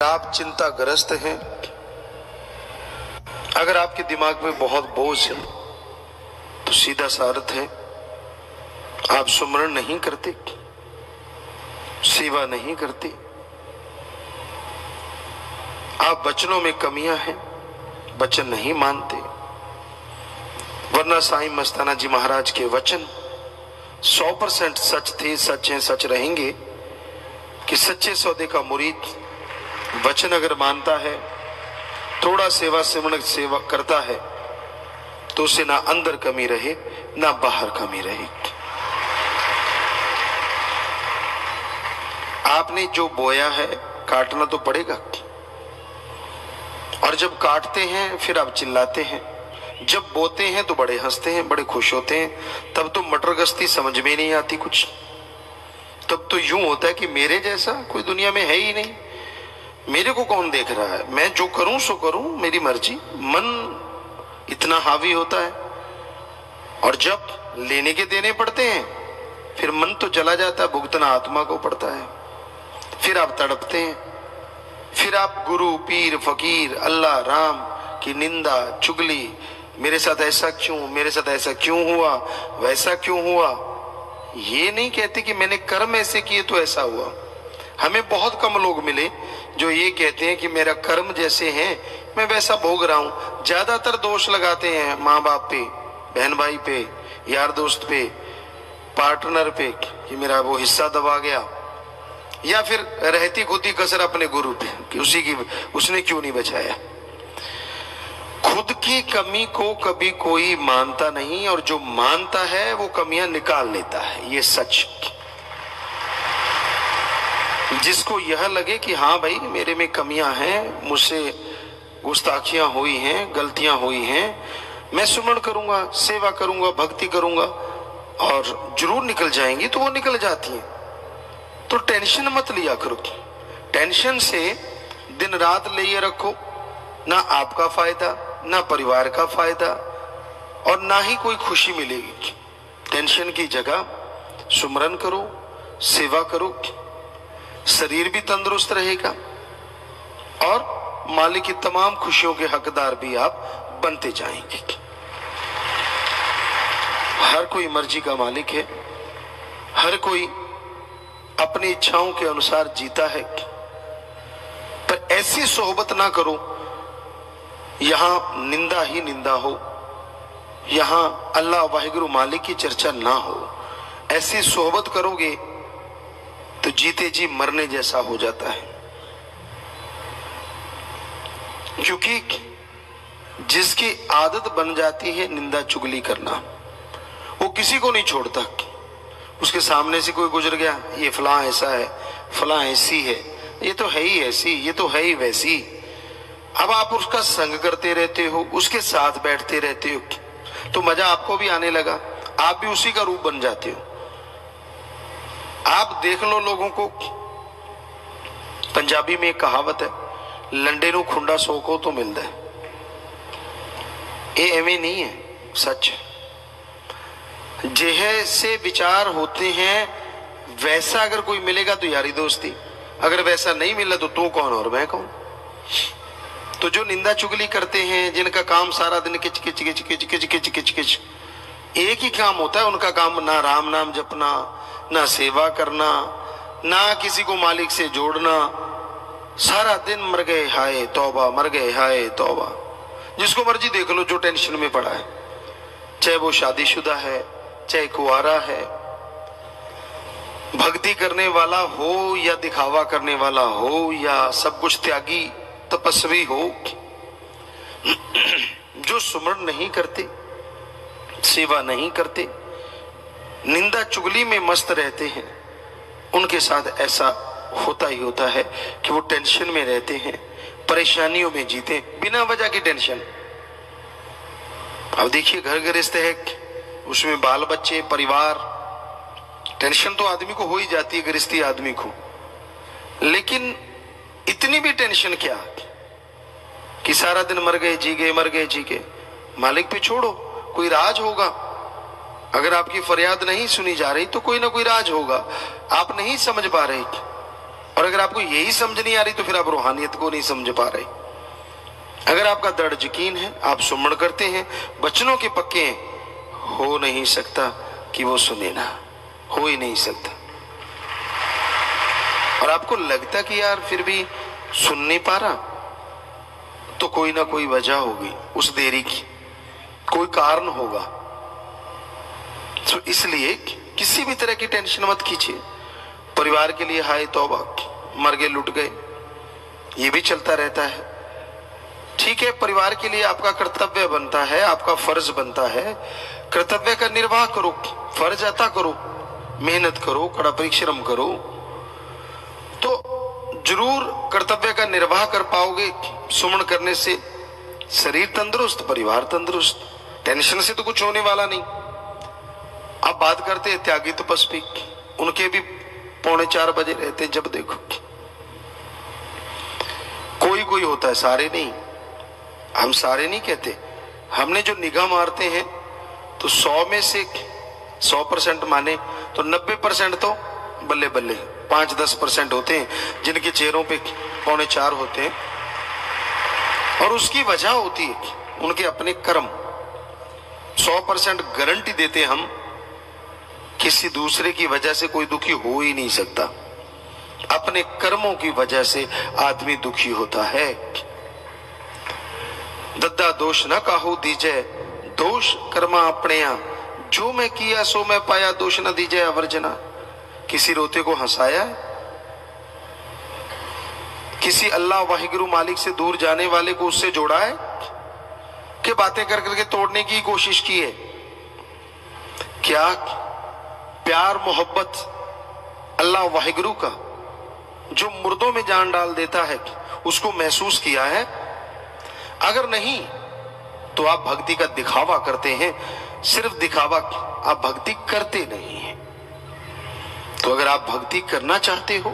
आप चिंताग्रस्त हैं, अगर आपके दिमाग में बहुत बोझ है तो सीधा सा अर्थ है आप सुमरण नहीं करते, सेवा नहीं करते, आप वचनों में कमियां हैं, वचन नहीं मानते। वरना साईं मस्ताना जी महाराज के वचन 100% सच थे, सच हैं, सच रहेंगे कि सच्चे सौदे का मुरीद वचन अगर मानता है, थोड़ा सेवा सिमरण सेवा करता है तो उसे ना अंदर कमी रहे ना बाहर कमी रहे। आपने जो बोया है काटना तो पड़ेगा, और जब काटते हैं फिर आप चिल्लाते हैं, जब बोते हैं तो बड़े हंसते हैं, बड़े खुश होते हैं। तब तो मटर गश्ती समझ में नहीं आती कुछ। तब तो यूं होता है कि मेरे जैसा कोई दुनिया में है ही नहीं, मेरे को कौन देख रहा है, मैं जो करूं सो करूं, मेरी मर्जी। मन इतना हावी होता है, और जब लेने के देने पड़ते हैं फिर मन तो चला जाता है, भुगतना आत्मा को पड़ता है। फिर आप तड़पते हैं, फिर आप गुरु पीर फकीर अल्लाह राम की निंदा चुगली, मेरे साथ ऐसा क्यों, मेरे साथ ऐसा क्यों हुआ, वैसा क्यों हुआ। ये नहीं कहते कि मैंने कर्म ऐसे किए तो ऐसा हुआ। हमें बहुत कम लोग मिले जो ये कहते हैं कि मेरा कर्म जैसे हैं मैं वैसा भोग रहा हूं। ज्यादातर दोष लगाते हैं माँ बाप पे, बहन भाई पे, यार दोस्त पे, पार्टनर पे कि मेरा वो हिस्सा दबा गया, या फिर रहती खुदी कसर अपने गुरु पे कि उसने क्यों नहीं बचाया। खुद की कमी को कभी कोई मानता नहीं, और जो मानता है वो कमियां निकाल लेता है। ये सच। जिसको यह लगे कि हाँ भाई मेरे में कमियां हैं, मुझसे गुस्ताखियां हुई हैं, गलतियां हुई हैं, मैं सुमरण करूंगा, सेवा करूंगा, भक्ति करूंगा और जरूर निकल जाएंगी, तो वो निकल जाती हैं। तो टेंशन मत लिया करो। टेंशन से दिन रात लिए रखो, ना आपका फायदा ना परिवार का फायदा, और ना ही कोई खुशी मिलेगी। टेंशन की जगह सुमरण करो, सेवा करो, शरीर भी तंदुरुस्त रहेगा और मालिक की तमाम खुशियों के हकदार भी आप बनते जाएंगे। हर कोई मर्जी का मालिक है, हर कोई अपनी इच्छाओं के अनुसार जीता है, पर ऐसी सोहबत ना करो यहां निंदा ही निंदा हो, यहां अल्लाह वाहिगुरु मालिक की चर्चा ना हो। ऐसी सोहबत करोगे तो जीते जी मरने जैसा हो जाता है। क्योंकि जिसकी आदत बन जाती है निंदा चुगली करना, वो किसी को नहीं छोड़ता। उसके सामने से कोई गुजर गया, ये फलां ऐसा है, फलां ऐसी है, ये तो है ही ऐसी, ये तो है ही वैसी। अब आप उसका संग करते रहते हो, उसके साथ बैठते रहते हो, तो मजा आपको भी आने लगा, आप भी उसी का रूप बन जाते हो। आप देख लो लोगों को, पंजाबी में एक कहावत है, लंडे नू खुंडा सोको तो मिलता है। ये एवं नहीं है, सच। जैसे विचार होते हैं वैसा अगर कोई मिलेगा तो यारी दोस्ती, अगर वैसा नहीं मिला तो तू कौन और मैं कौन। तो जो निंदा चुगली करते हैं, जिनका काम सारा दिन किच किच किच किच किच किच किच किच, एक ही काम होता है उनका काम, ना राम नाम जपना, ना सेवा करना, ना किसी को मालिक से जोड़ना। सारा दिन मर गए हाय तौबा, मर गए हाय तौबा। जिसको मर्जी देख लो जो टेंशन में पड़ा है, चाहे वो शादीशुदा है, चाहे कुंवारा है, भक्ति करने वाला हो या दिखावा करने वाला हो, या सब कुछ त्यागी तपस्वी हो, जो सुमरण नहीं करते, सेवा नहीं करते, निंदा चुगली में मस्त रहते हैं, उनके साथ ऐसा होता ही होता है कि वो टेंशन में रहते हैं, परेशानियों में जीते, बिना वजह की टेंशन। अब देखिए घर गृहस्थ है, उसमें बाल बच्चे, परिवार, टेंशन तो आदमी को हो ही जाती है, गृहस्थी आदमी को। लेकिन इतनी भी टेंशन क्या कि सारा दिन मर गए जी गए, मर गए जी गए। मालिक पे छोड़ो, कोई राज होगा। अगर आपकी फरियाद नहीं सुनी जा रही तो कोई ना कोई राज होगा, आप नहीं समझ पा रहे। और अगर आपको यही समझ नहीं आ रही तो फिर आप रूहानियत को नहीं समझ पा रहे। अगर आपका दृढ़ यकीन है, आप सुमन करते हैं, वचनों के पक्के हैं, हो नहीं सकता कि वो सुने ना, हो ही नहीं सकता। और आपको लगता कि यार फिर भी सुन नहीं पा रहा, तो कोई ना कोई वजह होगी उस देरी की, कोई कारण होगा। तो इसलिए किसी भी तरह की टेंशन मत कीजिए। परिवार के लिए हाय तौबा, मर गए लुट गए, ये भी चलता रहता है। ठीक है, परिवार के लिए आपका कर्तव्य बनता है, आपका फर्ज बनता है, कर्तव्य का निर्वाह करो, फर्ज अता करो, मेहनत करो, कड़ा परिश्रम करो, तो जरूर कर्तव्य का निर्वाह कर पाओगे। सुमन करने से शरीर तंदुरुस्त, परिवार तंदुरुस्त, टेंशन से तो कुछ होने वाला नहीं। आप बात करते हैं त्यागी तपस्वी, उनके भी 3:45 बजे रहते हैं, जब देखो कोई कोई होता है, सारे नहीं। हम सारे नहीं कहते, हमने जो निगाह मारते हैं तो 100 में से 100% माने तो 90% तो बल्ले बल्ले, 5-10% होते हैं जिनके चेहरों पे 3:45 होते हैं। और उसकी वजह होती है उनके अपने कर्म। 100% गारंटी देते हम, किसी दूसरे की वजह से कोई दुखी हो ही नहीं सकता, अपने कर्मों की वजह से आदमी दुखी होता है। दद्दा दोष न काहू दीजे, दोष कर्मा अपने यहाँ, जो मैं किया सो मैं पाया, दोष न दीजे अवर्जना। किसी रोते को हंसाया है, किसी अल्लाह वाहिगुरु मालिक से दूर जाने वाले को उससे जोड़ा है, कि बातें कर करके तोड़ने की कोशिश की है? क्या प्यार मोहब्बत अल्लाह वाहिगुरु का जो मुर्दों में जान डाल देता है उसको महसूस किया है? अगर नहीं तो आप भक्ति का दिखावा करते हैं, सिर्फ दिखावा, आप भक्ति करते नहीं हैं। तो अगर आप भक्ति करना चाहते हो,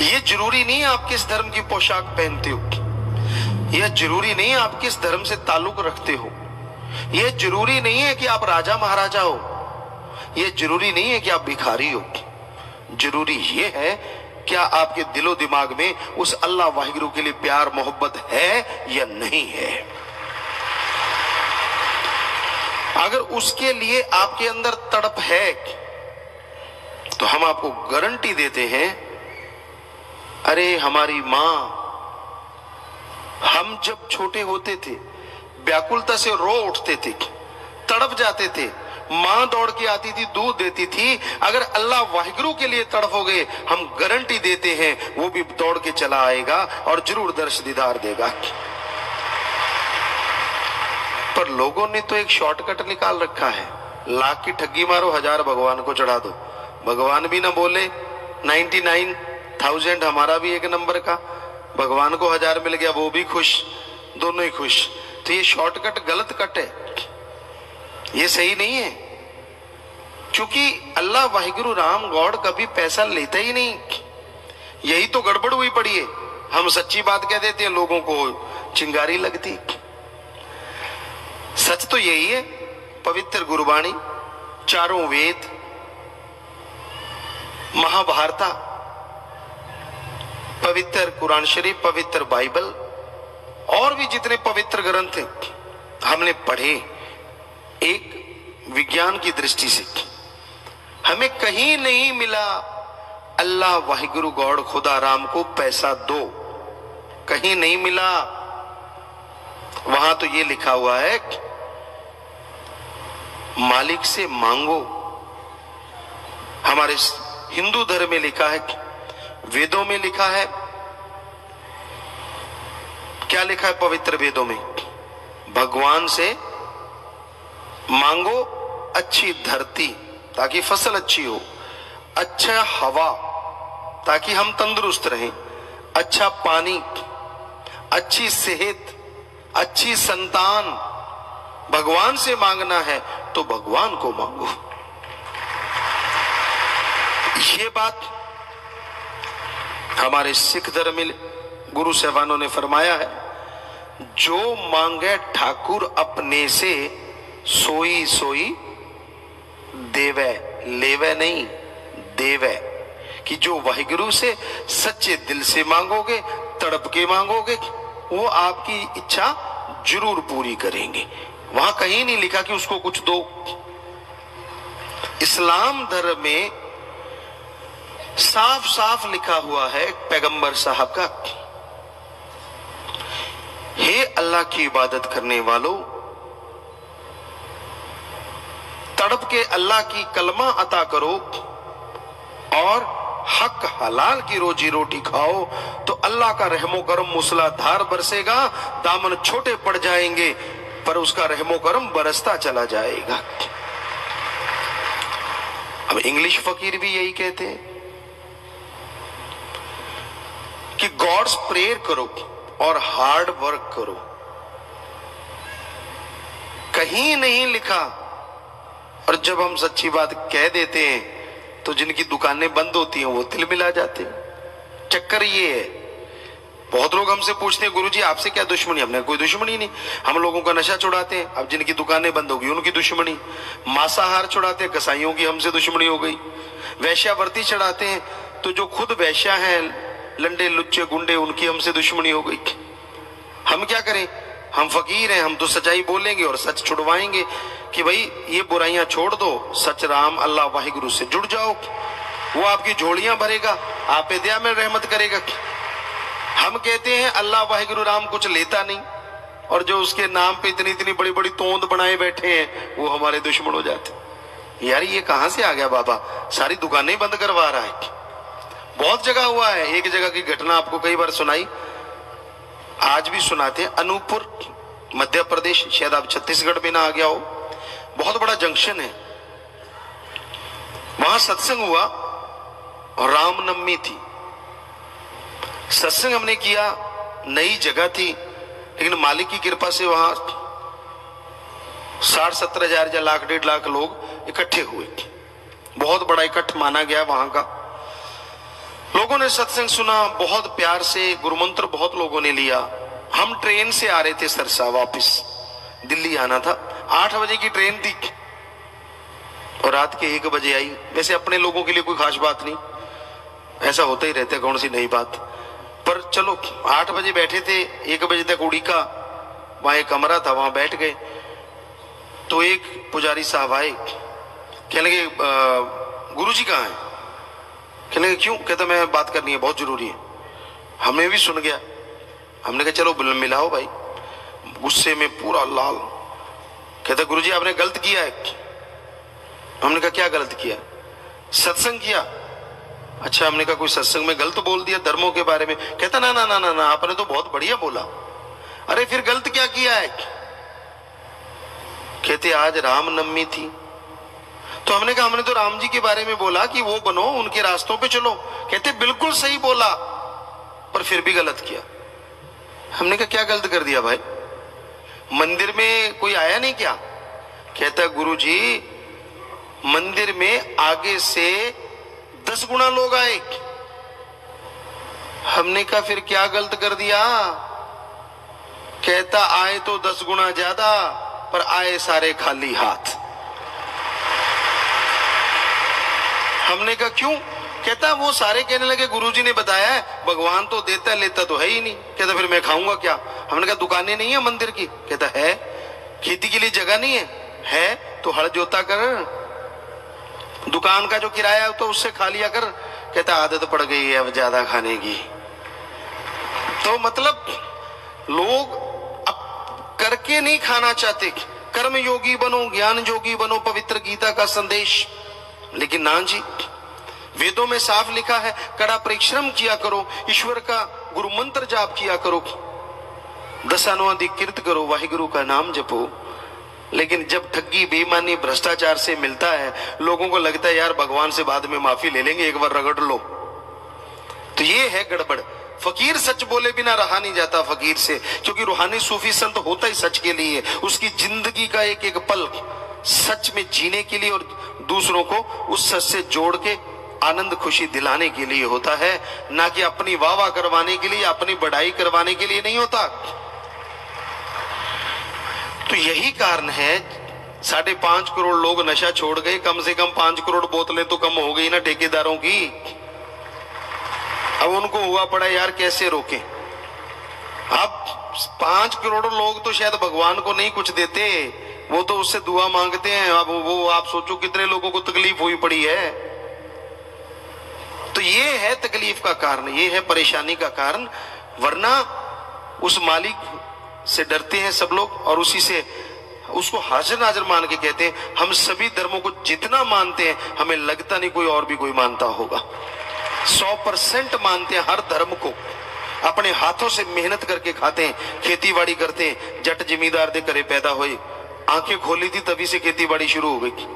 यह जरूरी नहीं है आप किस धर्म की पोशाक पहनते हो, यह जरूरी नहीं है आप किस धर्म से ताल्लुक रखते हो, यह जरूरी नहीं है कि आप राजा महाराजा हो, यह जरूरी नहीं है कि आप भिखारी हो। जरूरी यह है क्या आपके दिलो दिमाग में उस अल्लाह वाहिगुरु के लिए प्यार मोहब्बत है या नहीं है। अगर उसके लिए आपके अंदर तड़प है तो हम आपको गारंटी देते हैं, अरे हमारी मां, हम जब छोटे होते थे व्याकुलता से रो उठते थे, तड़प जाते थे, मां दौड़ के आती थी, दूध देती थी। अगर अल्लाह वाहिगुरु के लिए तड़पोगे, हम गारंटी देते हैं वो भी दौड़ के चला आएगा और जरूर दर्श दीदार देगा। पर लोगों ने तो एक शॉर्टकट निकाल रखा है, लाख की ठगी मारो, 1000 भगवान को चढ़ा दो। भगवान भी ना बोले, 99,000 हमारा भी एक नंबर का, भगवान को 1000 मिल गया, वो भी खुश, दोनों ही खुश। तो ये शॉर्टकट गलत कट है, ये सही नहीं है। क्योंकि अल्लाह वाहिगुरु राम गॉड कभी पैसा लेता ही नहीं, यही तो गड़बड़ हुई पड़ी है। हम सच्ची बात कह देते हैं, लोगों को चिंगारी लगती। सच तो यही है, पवित्र गुरबाणी, चारों वेद, महाभारता, पवित्र कुरान शरीफ, पवित्र बाइबल और भी जितने पवित्र ग्रंथ हमने पढ़े, एक विज्ञान की दृष्टि से हमें कहीं नहीं मिला अल्लाह वाहिगुरु गॉड खुदा राम को पैसा दो, कहीं नहीं मिला। वहां तो ये लिखा हुआ है मालिक से मांगो। हमारे हिंदू धर्म में लिखा है, वेदों में लिखा है, क्या लिखा है पवित्र वेदों में? भगवान से मांगो अच्छी धरती ताकि फसल अच्छी हो, अच्छा हवा ताकि हम तंदुरुस्त रहें, अच्छा पानी, अच्छी सेहत, अच्छी संतान। भगवान से मांगना है तो भगवान को मांगो। ये बात हमारे सिख धर्म में गुरु साहबानों ने फरमाया है, जो मांगे ठाकुर अपने से, सोई सोई देवे, लेवे नहीं देवे। कि जो वाहिगुरु से सच्चे दिल से मांगोगे, तड़प के मांगोगे, वो आपकी इच्छा जरूर पूरी करेंगे। वहां कहीं नहीं लिखा कि उसको कुछ दो। इस्लाम धर्म में साफ साफ लिखा हुआ है पैगंबर साहब का, हे अल्लाह की इबादत करने वालों, तड़प के अल्लाह की कलमा अता करो और हक हलाल की रोजी रोटी खाओ, तो अल्लाह का रहमो करम मूसलाधार बरसेगा। दामन छोटे पड़ जाएंगे पर उसका रहमो करम बरसता चला जाएगा। अब इंग्लिश फकीर भी यही कहते हैं कि गॉड्स प्रेयर करो और हार्ड वर्क करो। कहीं नहीं लिखा। और जब हम सच्ची बात कह देते हैं तो जिनकी दुकानें बंद होती हैं वो तिलमिला जाते हैं। चक्कर ये है, बहुत लोग हमसे पूछते हैं गुरुजी आपसे क्या दुश्मनी? हमने कोई दुश्मनी नहीं, हम लोगों का नशा छुड़ाते हैं। अब जिनकी दुकानें बंद होगी उनकी दुश्मनी, मांसाहार छुड़ाते हैं, कसाईयों की हमसे दुश्मनी हो गई। वैश्यावर्ती चढ़ाते हैं तो जो खुद वैश्या हैं, लंडे लुच्चे गुंडे, उनकी हमसे दुश्मनी हो गई। हम क्या करें? हम फकीर हैं, हम तो सच्चाई बोलेंगे और सच छुड़वाएंगे कि भाई ये बुराइयां छोड़ दो, सच राम अल्लाह वाहिगुरु से जुड़ जाओ, वो आपकी झोलियां भरेगा, आप पे दया में रहमत करेगा। हम कहते हैं अल्लाह वाहिगुरु राम कुछ लेता नहीं, और जो उसके नाम पे इतनी इतनी बड़ी बड़ी तोंद बनाए बैठे हैं वो हमारे दुश्मन हो जाते। यार ये कहां से आ गया बाबा? सारी दुकानें बंद करवा रहा है। बहुत जगह हुआ है। एक जगह की घटना आपको कई बार सुनाई, आज भी सुनाते हैं। अनूपपुर मध्य प्रदेश, शायद आप छत्तीसगढ़ में ना आ गया हो, बहुत बड़ा जंक्शन है। वहां सत्संग हुआ और रामनवमी थी। सत्संग हमने किया, नई जगह थी, लेकिन मालिक की कृपा से वहां 60-70 हजार या लाख 1.5 लाख लोग इकट्ठे हुए। बहुत बड़ा इकट्ठ माना गया वहां का। लोगों ने सत्संग सुना बहुत प्यार से, गुरुमंत्र बहुत लोगों ने लिया। हम ट्रेन से आ रहे थे सरसा, वापस दिल्ली आना था। 8 बजे की ट्रेन थी और रात के 1 बजे आई। वैसे अपने लोगों के लिए कोई खास बात नहीं, ऐसा होता ही रहता है, कौन सी नई बात। पर चलो 8 बजे बैठे थे, 1 बजे तक उड़ी का वहां एक कमरा था, वहां बैठ गए। तो एक पुजारी साहब आए, कहने लगे गुरुजी कहाँ है? कहने लगे क्यों? कहता मैं बात करनी है, बहुत जरूरी है। हमें भी सुन गया। हमने कहा चलो मिलाओ भाई। गुस्से में पूरा लाल। कहता गुरुजी आपने गलत किया है। हमने कहा क्या गलत किया? सत्संग किया। अच्छा, हमने कहा कोई सत्संग में गलत बोल दिया धर्मों के बारे में? कहता ना ना ना ना ना, आपने तो बहुत बढ़िया बोला। अरे फिर गलत क्या किया है? कहते आज रामनवमी थी। तो हमने कहा हमने तो राम जी के बारे में बोला कि वो बनो, उनके रास्तों पे चलो। कहते बिल्कुल सही बोला, पर फिर भी गलत किया। हमने कहा क्या गलत कर दिया भाई? मंदिर में कोई आया नहीं क्या? कहता गुरुजी मंदिर में आगे से 10 गुना लोग आए। हमने कहा फिर क्या गलत कर दिया? कहता आए तो 10 गुना ज्यादा, पर आए सारे खाली हाथ। हमने कहा क्यों? कहता वो सारे कहने लगे गुरुजी ने बताया है भगवान तो देता है, लेता तो है ही नहीं। कहता फिर मैं खाऊंगा क्या? हमने कहा दुकानें नहीं है मंदिर की? कहता है। खेती के लिए जगह नहीं है तो हल जोता कर, दुकान का जो किराया है तो उससे खा लिया कर। कहता आदत पड़ गई है अब ज्यादा खाने की। तो मतलब लोग अब करके नहीं खाना चाहते। कर्म योगी बनो, ज्ञान योगी बनो, पवित्र गीता का संदेश। लेकिन ना जी, वेदों में साफ लिखा है कड़ा परिश्रम किया करो, ईश्वर का गुरु मंत्र जाप किया करो, दशानुआदि कीर्त करो, वाहिगुरु का नाम जपो। लेकिन जब ठगी बेईमानी भ्रष्टाचार से मिलता है, लोगों को लगता है यार भगवान से बाद में माफी ले लेंगे, एक बार रगड़ लो। तो ये है गड़बड़। फकीर सच बोले बिना रहा नहीं जाता फकीर से, क्योंकि रूहानी सूफी संत होता ही सच के लिए। उसकी जिंदगी का एक एक पल सच में जीने के लिए और दूसरों को उस सच से जोड़ के आनंद खुशी दिलाने के लिए होता है, ना कि अपनी वाह वाह करवाने के लिए, अपनी बढ़ाई करवाने के लिए नहीं होता। तो यही कारण है 5.5 करोड़ लोग नशा छोड़ गए, कम से कम 5 करोड़ बोतलें तो कम हो गई ना ठेकेदारों की। अब उनको हुआ पड़ा यार कैसे रोकें। अब 5 करोड़ लोग तो शायद भगवान को नहीं कुछ देते, वो तो उससे दुआ मांगते हैं। अब वो आप सोचो कितने लोगों को तकलीफ हुई पड़ी है। तो ये है तकलीफ का कारण, ये है परेशानी का कारण। वरना उस मालिक से डरते हैं सब लोग और उसी से उसको हाजिर नाजिर मान के कहते हैं। हम सभी धर्मों को जितना मानते हैं हमें लगता नहीं कोई और भी कोई मानता होगा। 100% मानते हैं हर धर्म को, अपने हाथों से मेहनत करके खाते हैं, खेती बाड़ी करते हैं। जट जमींदार दे करे पैदा हुए, आंखें खोली थी तभी से खेती बाड़ी शुरू हो गई।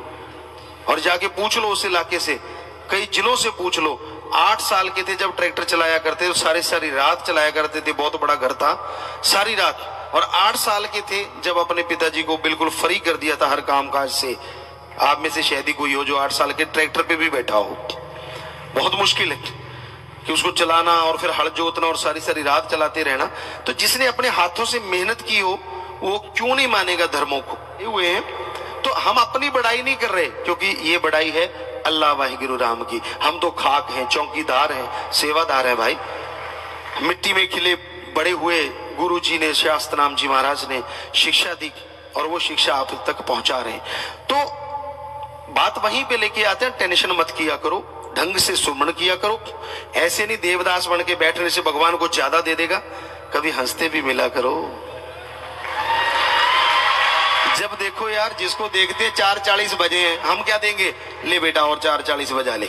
और जाके पूछ लो उस इलाके से, कई जिलों से पूछ लो, 8 साल के थे जब ट्रैक्टर चलाया करते तो सारी रात चलाया करते थे। बहुत बड़ा घर था, सारी रात। और 8 साल के थे जब अपने पिताजी को बिल्कुल फ्री कर दिया था हर काम काज से। आप में से शायद ही कोई हो जो 8 साल के ट्रैक्टर पे भी बैठा हो। बहुत मुश्किल है कि उसको चलाना और फिर हल जोतना और सारी रात चलाते रहना। तो जिसने अपने हाथों से मेहनत की हो वो क्यों नहीं मानेगा धर्मों को। ये हुए हैं तो हम अपनी बड़ाई नहीं कर रहे, क्योंकि ये बड़ाई है अल्लाह वाहिगुरु राम की। हम तो खाक हैं, चौकीदार हैं, सेवादार हैं भाई। मिट्टी में खिले बड़े हुए गुरु जी ने, शास्त्र नाम जी महाराज ने शिक्षा दी और वो शिक्षा आप तक पहुंचा रहे हैं। तो बात वहीं पे लेके आते हैं, टेंशन मत किया करो, ढंग से सुमरण किया करो। ऐसे नहीं देवदास बन के बैठने से भगवान को ज्यादा दे देगा। कभी हंसते भी मिला करो। जब देखो यार जिसको देखते 4:40 बजे हैं, हम क्या देंगे, ले बेटा और 4:40 बजा ले।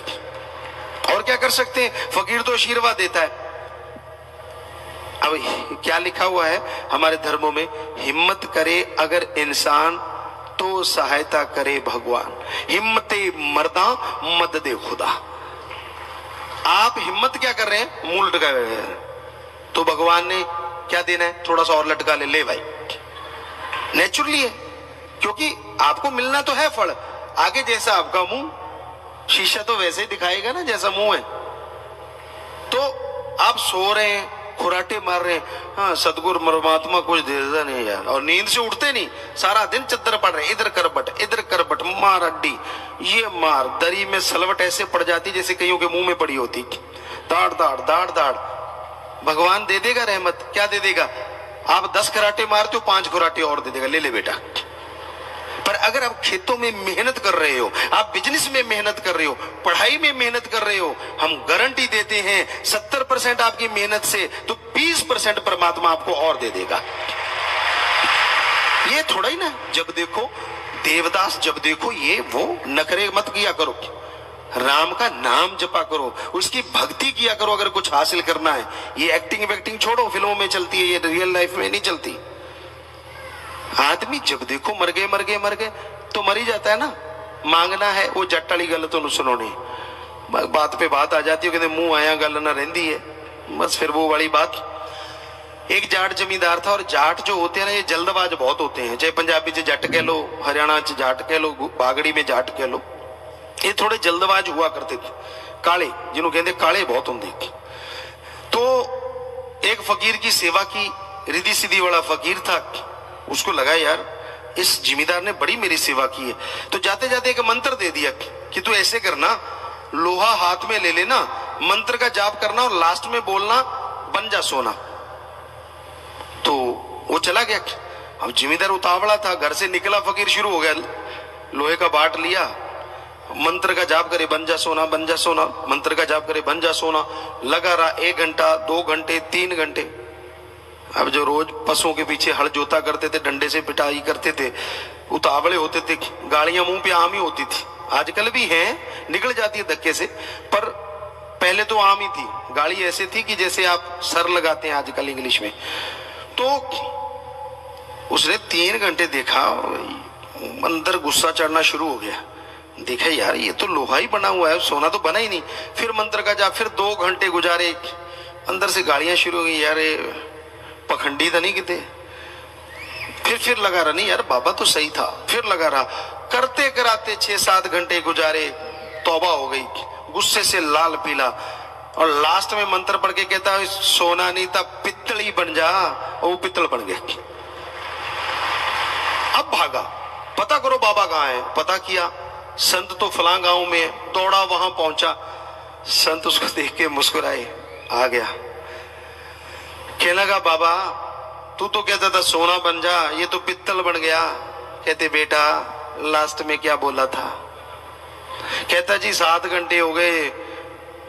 और क्या कर सकते हैं, फकीर तो आशीर्वाद देता है। अब क्या लिखा हुआ है हमारे धर्मों में, हिम्मत करे अगर इंसान तो सहायता करे भगवान। हिम्मते मर्दा मददे खुदा। आप हिम्मत क्या कर रहे हैं, मूल लटका रहे हैं, तो भगवान ने क्या देना है, थोड़ा सा और लटका ले भाई। नेचुरली है, क्योंकि आपको मिलना तो है फल। आगे जैसा आपका मुंह, शीशा तो वैसे ही दिखाएगा ना जैसा मुंह है। तो आप सो रहे हैं, खुराटे मार रहे हैं, हाँ सदगुरु परमात्मा कुछ देता नहीं यार, और नींद से उठते नहीं, सारा दिन चद्दर पड़ रहे, इधर करबट मार अड्डी, ये मार दरी में सलवट ऐसे पड़ जाती जैसे कईयों के मुंह में पड़ी होती। दाड़ दाड़ दाड़ दाड़। भगवान दे देगा रहमत, क्या दे देगा, आप 10 खराटे मारते हो 5 खराटे और दे देगा, ले बेटा। पर अगर आप खेतों में मेहनत कर रहे हो, आप बिजनेस में मेहनत कर रहे हो, पढ़ाई में मेहनत कर रहे हो, हम गारंटी देते हैं 70% आपकी मेहनत से तो 20% परमात्मा आपको और दे देगा। ये थोड़ा ही ना जब देखो देवदास, जब देखो ये वो नखरे मत किया करो, राम का नाम जपा करो, उसकी भक्ति किया करो। अगर कुछ हासिल करना है, ये एक्टिंग वैक्टिंग छोड़ो, फिल्मों में चलती है, ये रियल लाइफ में नहीं चलती। आदमी जब देखो मर गए तो मर ही जाता है ना। मांगना है वो जट वाली गल तो सुनो नहीं, बात पे बात आ जाती है, कहते मुंह आया गल ना रहती है, बस फिर वो वाली बात। एक जाट जमींदार था, और जाट जो होते हैं ना ये जल्दबाज बहुत होते हैं, चाहे पंजाबी से जट कह लो, हरियाणा से जाट कह लो, बागड़ी में जाट कह लो, ये थोड़े जल्दबाज हुआ करते थे, काले, जिन्होंने कहते काले बहुत होंगे। तो एक फकीर की सेवा की, रिद्धि सिद्धि वाला फकीर था, उसको लगा यार इस जिमीदार ने बड़ी मेरी सेवा की है, तो जाते जाते एक मंत्र दे दिया कि तू ऐसे करना, लोहा हाथ में ले लेना, मंत्र का जाप करना और लास्ट में बोलना बन जा सोना। तो वो चला गया। अब जिमीदार उतावला था, घर से निकला, फकीर शुरू हो गया, लोहे का बाट लिया, मंत्र का जाप करे बन जा सोना, बन जा सोना, मंत्र का जाप करे बन जा सोना। लगा रहा 1 घंटा, 2 घंटे, 3 घंटे। अब जो रोज पशुओं के पीछे हल जोता करते थे, डंडे से पिटाई करते थे, उतावले होते थे, गालियां मुंह पे आम ही होती थी, आजकल भी हैं, निकल जाती है धक्के से, पर पहले तो आम ही थी। गाली ऐसे थी कि जैसे आप सर लगाते हैं आजकल इंग्लिश में। तो उसने 3 घंटे देखा, अंदर गुस्सा चढ़ना शुरू हो गया, देखा यार ये तो लोहा ही बना हुआ है, सोना तो बना ही नहीं। फिर मंत्र का जाप, फिर 2 घंटे गुजारे, अंदर से गालियां शुरू हो गई, यार पखंडी था नहीं किते। फिर लगा रहा, नहीं यार बाबा तो सही था, फिर लगा रहा, करते कराते 6-7 घंटे गुजारे, तौबा हो गई, गुस्से से लाल पीला, और लास्ट में मंत्र पढ़ के कहता है सोना नहीं था पित्तल ही बन जा, और वो पित्तल बन गए। अब भागा, पता करो बाबा कहाँ है। पता किया, संत तो फलां गांव में है, दौड़ा वहां पहुंचा, संत उसको देख के मुस्कुराए, आ गया। कहने लगा बाबा तू तो कहता था सोना बन जा, ये तो पित्तल बन गया। कहते बेटा लास्ट में क्या बोला था? कहता जी 7 घंटे हो गए।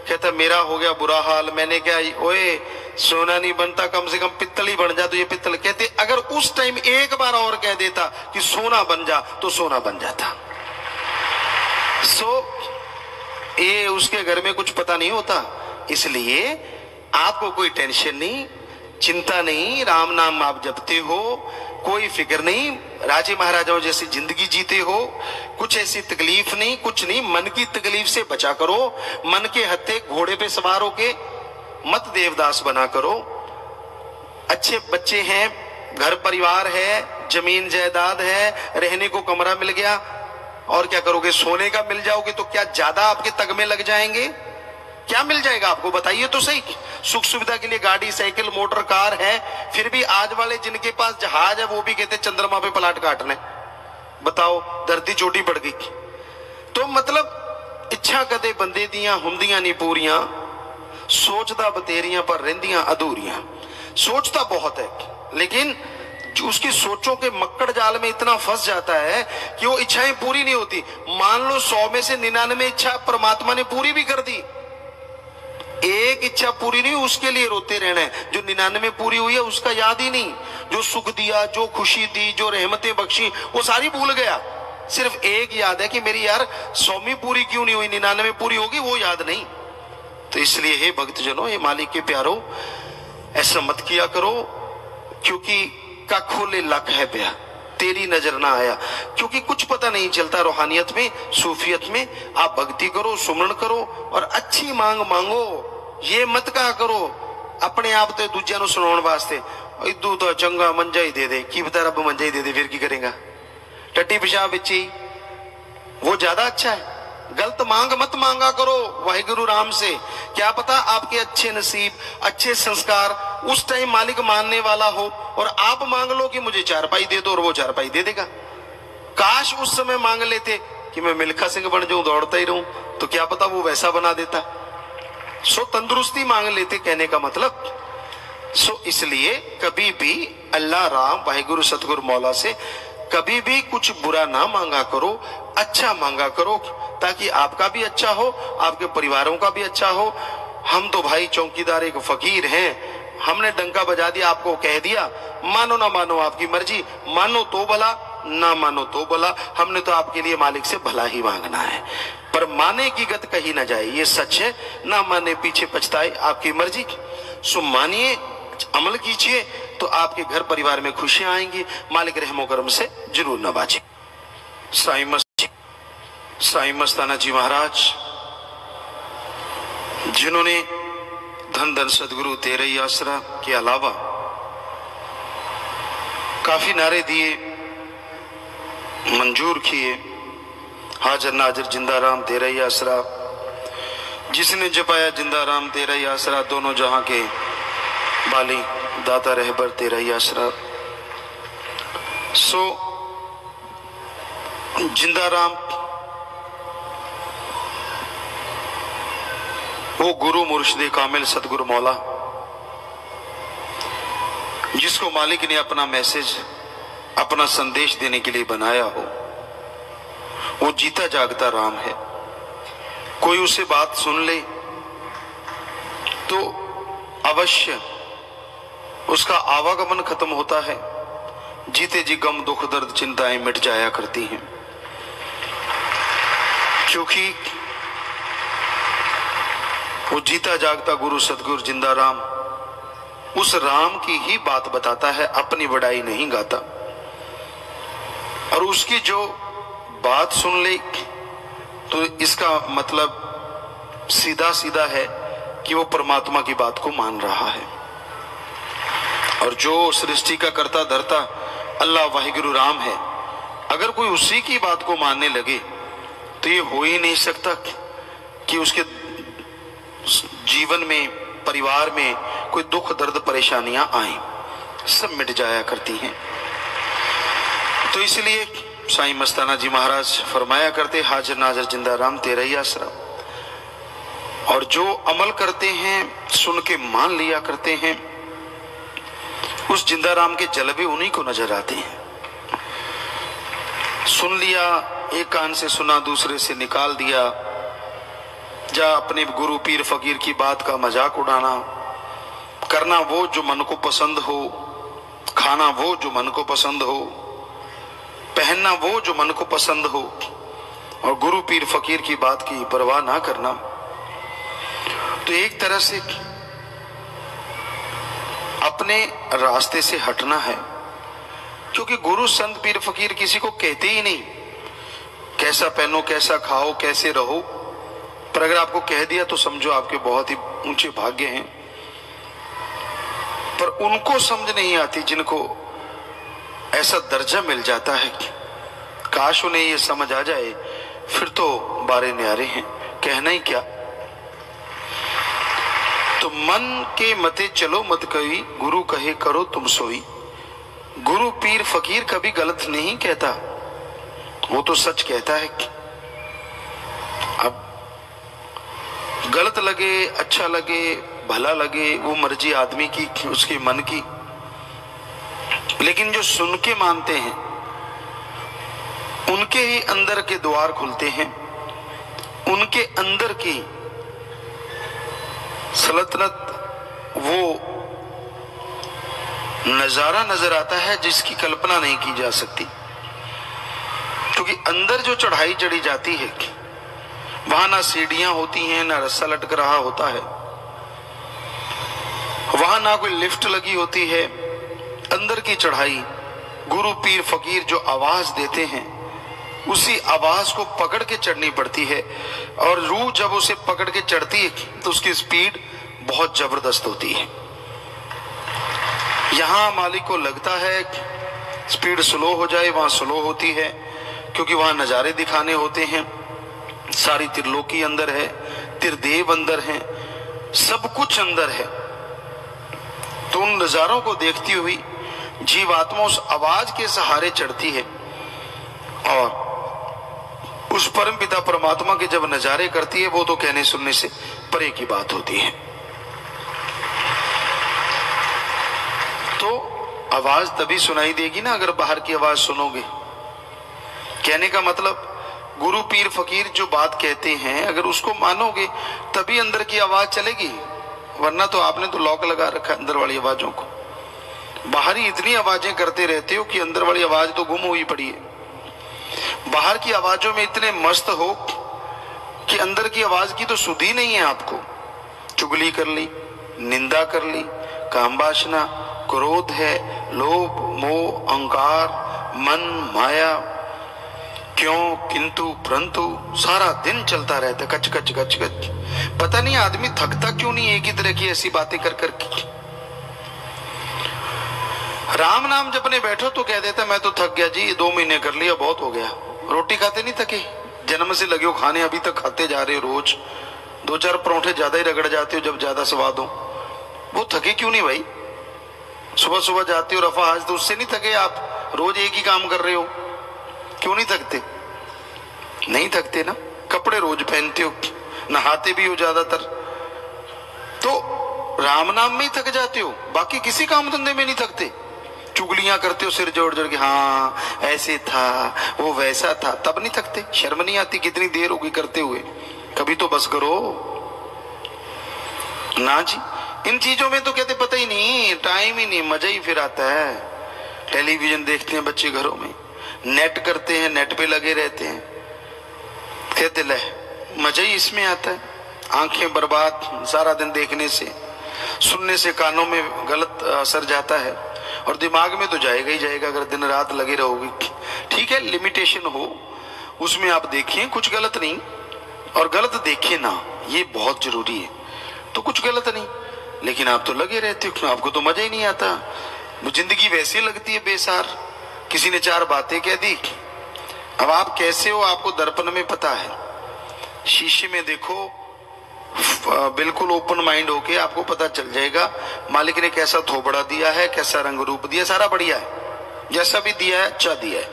कहता मेरा हो गया बुरा हाल। मैंने क्या ओए सोना नहीं बनता, कम से कम पित्तल ही बन जा, तो ये पित्तल। कहते अगर उस टाइम एक बार और कह देता कि सोना बन जा तो सोना बन जाता। ये उसके घर में कुछ पता नहीं होता, इसलिए आपको कोई टेंशन नहीं, चिंता नहीं, राम नाम आप जपते हो, कोई फिक्र नहीं, राजे महाराजाओं जैसी जिंदगी जीते हो, कुछ ऐसी तकलीफ नहीं, कुछ नहीं। मन की तकलीफ से बचा करो, मन के हत्थे घोड़े पे सवार होके मत देवदास बना करो। अच्छे बच्चे हैं, घर परिवार है, जमीन जायदाद है, रहने को कमरा मिल गया, और क्या करोगे? सोने का मिल जाओगे तो क्या ज्यादा आपके तगमे लग जाएंगे? क्या मिल जाएगा आपको बताइए तो सही। सुख सुविधा के लिए गाड़ी, साइकिल, मोटर, कार है, फिर भी आज वाले जिनके पास जहाज है वो भी कहते चंद्रमा पे प्लाट काटने। बताओ, धरती चोटी पड़ गई। तो मतलब इच्छा कदे बंदे दियां हुंदियां नहीं पूरियां, सोचदा बतेरियां पर रहंदियां अधूरियां। सोचता बहुत है, लेकिन जो उसकी सोचों के मक्कड़ जाल में इतना फंस जाता है कि वो इच्छाएं पूरी नहीं होती। मान लो 100 में से 99 इच्छा परमात्मा ने पूरी भी कर दी, एक इच्छा पूरी नहीं, उसके लिए रोते रहना है। जो 99 पूरी हुई है उसका याद ही नहीं। जो सुख दिया, जो खुशी दी, जो रहमतें बख्शी, वो सारी भूल गया। सिर्फ एक याद है कि मेरी यार 100वीं पूरी क्यों नहीं हुई, 99 पूरी होगी, वो याद नहीं। तो इसलिए हे भक्तजनों, हे मालिक के प्यारो, ऐसा मत किया करो, क्योंकि का खोले लक है प्या, तेरी नजर ना आया। क्योंकि कुछ पता नहीं चलता रूहानियत में, सूफियत में। आप भक्ति करो, सुमरण करो और अच्छी मांग मांगो। ये मत कहा करो अपने आप तो दूजिया नु सुनाउण वास्ते, इदू तो चंगा मंजा ही दे दे, की पता रब मंजा ही दे दे, फिर की करेगा? टट्टी पेशाब बिच ही, वो ज्यादा अच्छा है। गलत मांग मत मांगा करो वाहिगुरु राम से। क्या पता आपके अच्छे नसीब, अच्छे संस्कार उस टाइम मालिक मानने वाला हो, और आप मांग लो कि मुझे 4 पाई दे दो, और वो 4 पाई दे देगा। काश उस समय मांग लेते कि मैं मिल्खा सिंह बन जाऊं, दौड़ता ही रहूं, तो क्या पता वो वैसा बना देता। सो तंदुरुस्ती मांग लेते, कहने का मतलब। सो इसलिए कभी भी अल्लाह राम वाहिगुरु सतगुरु मौला से कभी भी कुछ बुरा ना मांगा करो, अच्छा मांगा करो, ताकि आपका भी अच्छा हो, आपके परिवारों का भी अच्छा हो। हम तो भाई चौकीदार एक फकीर हैं, हमने डंका बजा दिया, आपको कह दिया, मानो ना मानो आपकी मर्जी, मानो तो भला, ना मानो तो भला। हमने तो आपके लिए मालिक से भला ही मांगना है, पर माने की गत कही ना जाए, ये सच है। ना माने पीछे पछताए, आपकी मर्जी। सो मानिए, अमल कीजिए, तो आपके घर परिवार में खुशियां आएंगी। मालिक रहमो करम से जरूर नवाजे। साईं मस्ताना जी महाराज, जिन्होंने धन धन सदगुरु तेरे ही आसरा के अलावा काफी नारे दिए, मंजूर किए, हाजर नाजर जिंदा राम तेरा ही आसरा, जिसने जपाया जिंदा राम तेरा ही आसरा, दोनों जहां के बाली दाता रहबर तेरा ही आसरा। सो जिंदा राम वो गुरु मुर्शिद कामिल सतगुरु मौला, जिसको मालिक ने अपना मैसेज, अपना संदेश देने के लिए बनाया हो, वो जीता जागता राम है। कोई उसे बात सुन ले तो अवश्य उसका आवागमन खत्म होता है, जीते जी गम दुख दर्द चिंताएं मिट जाया करती हैं। क्योंकि वो जीता जागता गुरु सतगुरु जिंदा राम उस राम की ही बात बताता है, अपनी बड़ाई नहीं गाता। और उसकी जो बात सुन ले तो इसका मतलब सीधा सीधा है कि वो परमात्मा की बात को मान रहा है। और जो सृष्टि का कर्ता धर्ता अल्लाह वाहिगुरु राम है, अगर कोई उसी की बात को मानने लगे तो ये हो ही नहीं सकता कि उसके जीवन में, परिवार में कोई दुख दर्द परेशानियां आए, सब मिट जाया करती हैं। तो इसलिए साईं मस्ताना जी महाराज फरमाया करते, हाजिर नाजर जिंदा राम तेरा ही आसरा। और जो अमल करते हैं, सुन के मान लिया करते हैं, उस जिंदा राम के जलवे उन्हीं को नजर आते हैं। सुन लिया, एक कान से सुना, दूसरे से निकाल दिया, जा अपने गुरु पीर फकीर की बात का मजाक उड़ाना, करना वो जो मन को पसंद हो, खाना वो जो मन को पसंद हो, पहनना वो जो मन को पसंद हो, और गुरु पीर फकीर की बात की परवाह ना करना। तो एक तरह से अपने रास्ते से हटना है, क्योंकि गुरु संत पीर फकीर किसी को कहते ही नहीं कैसा पहनो, कैसा खाओ, कैसे रहो। पर अगर आपको कह दिया तो समझो आपके बहुत ही ऊंचे भाग्य हैं। पर उनको समझ नहीं आती जिनको ऐसा दर्जा मिल जाता है। काश उन्हें ये समझ आ जाए, फिर तो बारे न्यारे हैं, कहना ही क्या। तो मन के मते चलो मत कही, गुरु कहे करो तुम सोई। गुरु पीर फकीर कभी गलत नहीं कहता, वो तो सच कहता है। अब गलत लगे, अच्छा लगे, भला लगे, वो मर्जी आदमी की, उसके मन की। लेकिन जो सुन के मानते हैं उनके ही अंदर के द्वार खुलते हैं, उनके अंदर की सल्तनत वो नजारा नजर आता है जिसकी कल्पना नहीं की जा सकती। क्योंकि अंदर जो चढ़ाई चढ़ी जाती है, वहां ना सीढ़ियां होती हैं, ना रस्सा लटक रहा होता है, वहां ना कोई लिफ्ट लगी होती है। अंदर की चढ़ाई गुरु पीर फकीर जो आवाज देते हैं, उसी आवाज को पकड़ के चढ़नी पड़ती है। और रूह जब उसे पकड़ के चढ़ती है तो उसकी स्पीड बहुत जबरदस्त होती है। यहां मालिक को लगता है स्पीड स्लो हो जाए, वहां स्लो होती है, क्योंकि वहां नजारे दिखाने होते हैं। सारी त्रिलोकी अंदर है, त्रिदेव अंदर है, सब कुछ अंदर है। तो उन नजारों को देखती हुई जीवात्मा उस आवाज के सहारे चढ़ती है, और उस परम पिता परमात्मा के जब नजारे करती है, वो तो कहने सुनने से परे की बात होती है। तो आवाज तभी सुनाई देगी ना अगर बाहर की आवाज सुनोगे। कहने का मतलब गुरु पीर फकीर जो बात कहते हैं, अगर उसको मानोगे तभी अंदर की आवाज चलेगी, वरना तो आपने तो लॉक लगा रखा अंदर वाली आवाजों को। बाहरी इतनी आवाजें करते रहते हो कि अंदर वाली आवाज तो गुम हुई पड़ी है। बाहर की आवाजों में इतने मस्त हो कि अंदर की आवाज की तो सुध ही नहीं है आपको। चुगली कर ली, निंदा कर ली, काम वासना, क्रोध है, लोभ, मोह, अहंकार, मन, माया, क्यों, किंतु, परंतु, सारा दिन चलता रहता, कच कच कच कच। पता नहीं आदमी थकता क्यों नहीं एक ही तरह की ऐसी बातें कर करके। राम नाम जपने बैठो तो कह देता मैं तो थक गया जी, 2 महीने कर लिया, बहुत हो गया। रोटी खाते नहीं थके, जन्म से लगे हो खाने, अभी तक खाते जा रहे हो रोज। 2-4 परोठे ज्यादा ही रगड़ जाते हो जब ज्यादा स्वाद हो। वो थके क्यों नहीं भाई? सुबह सुबह जाते हो रफा आज, तो उससे नहीं थके आप? रोज एक ही काम कर रहे हो, क्यों नहीं थकते? नहीं थकते ना। कपड़े रोज पहनते हो, नहाते भी हो ज्यादातर, तो राम नाम में ही थक जाते हो, बाकी किसी काम धंधे में नहीं थकते। चुगलियां करते हो सिर जोड़ जोड़ के, हाँ ऐसे था, वो वैसा था, तब नहीं थकते? शर्म नहीं आती? कितनी देर होगी करते हुए, कभी तो बस करो ना जी। इन चीजों में तो कहते पता ही नहीं, टाइम ही नहीं, मजा ही फिर आता है। टेलीविजन देखते हैं बच्चे घरों में, नेट करते हैं, नेट पे लगे रहते हैं, कहते ले मजा ही इसमें आता है। आंखें बर्बाद सारा दिन देखने से, सुनने से कानों में गलत असर जाता है, और दिमाग में तो जाएगा ही जाएगा अगर दिन रात लगे रहोगे। ठीक है, लिमिटेशन हो उसमें आप देखें, कुछ गलत नहीं, और गलत देखें ना, ये बहुत जरूरी है। तो कुछ गलत नहीं, लेकिन आप तो लगे रहते हो, आपको तो मजा ही नहीं आता। वो जिंदगी वैसी लगती है बेसार। किसी ने 4 बातें कह दी, अब आप कैसे हो आपको दर्पण में पता है। शीशे में देखो, बिल्कुल ओपन माइंड होके आपको पता चल जाएगा मालिक ने कैसा थोबड़ा दिया है, कैसा रंग रूप दिया, सारा बढ़िया है, जैसा भी दिया है अच्छा दिया है।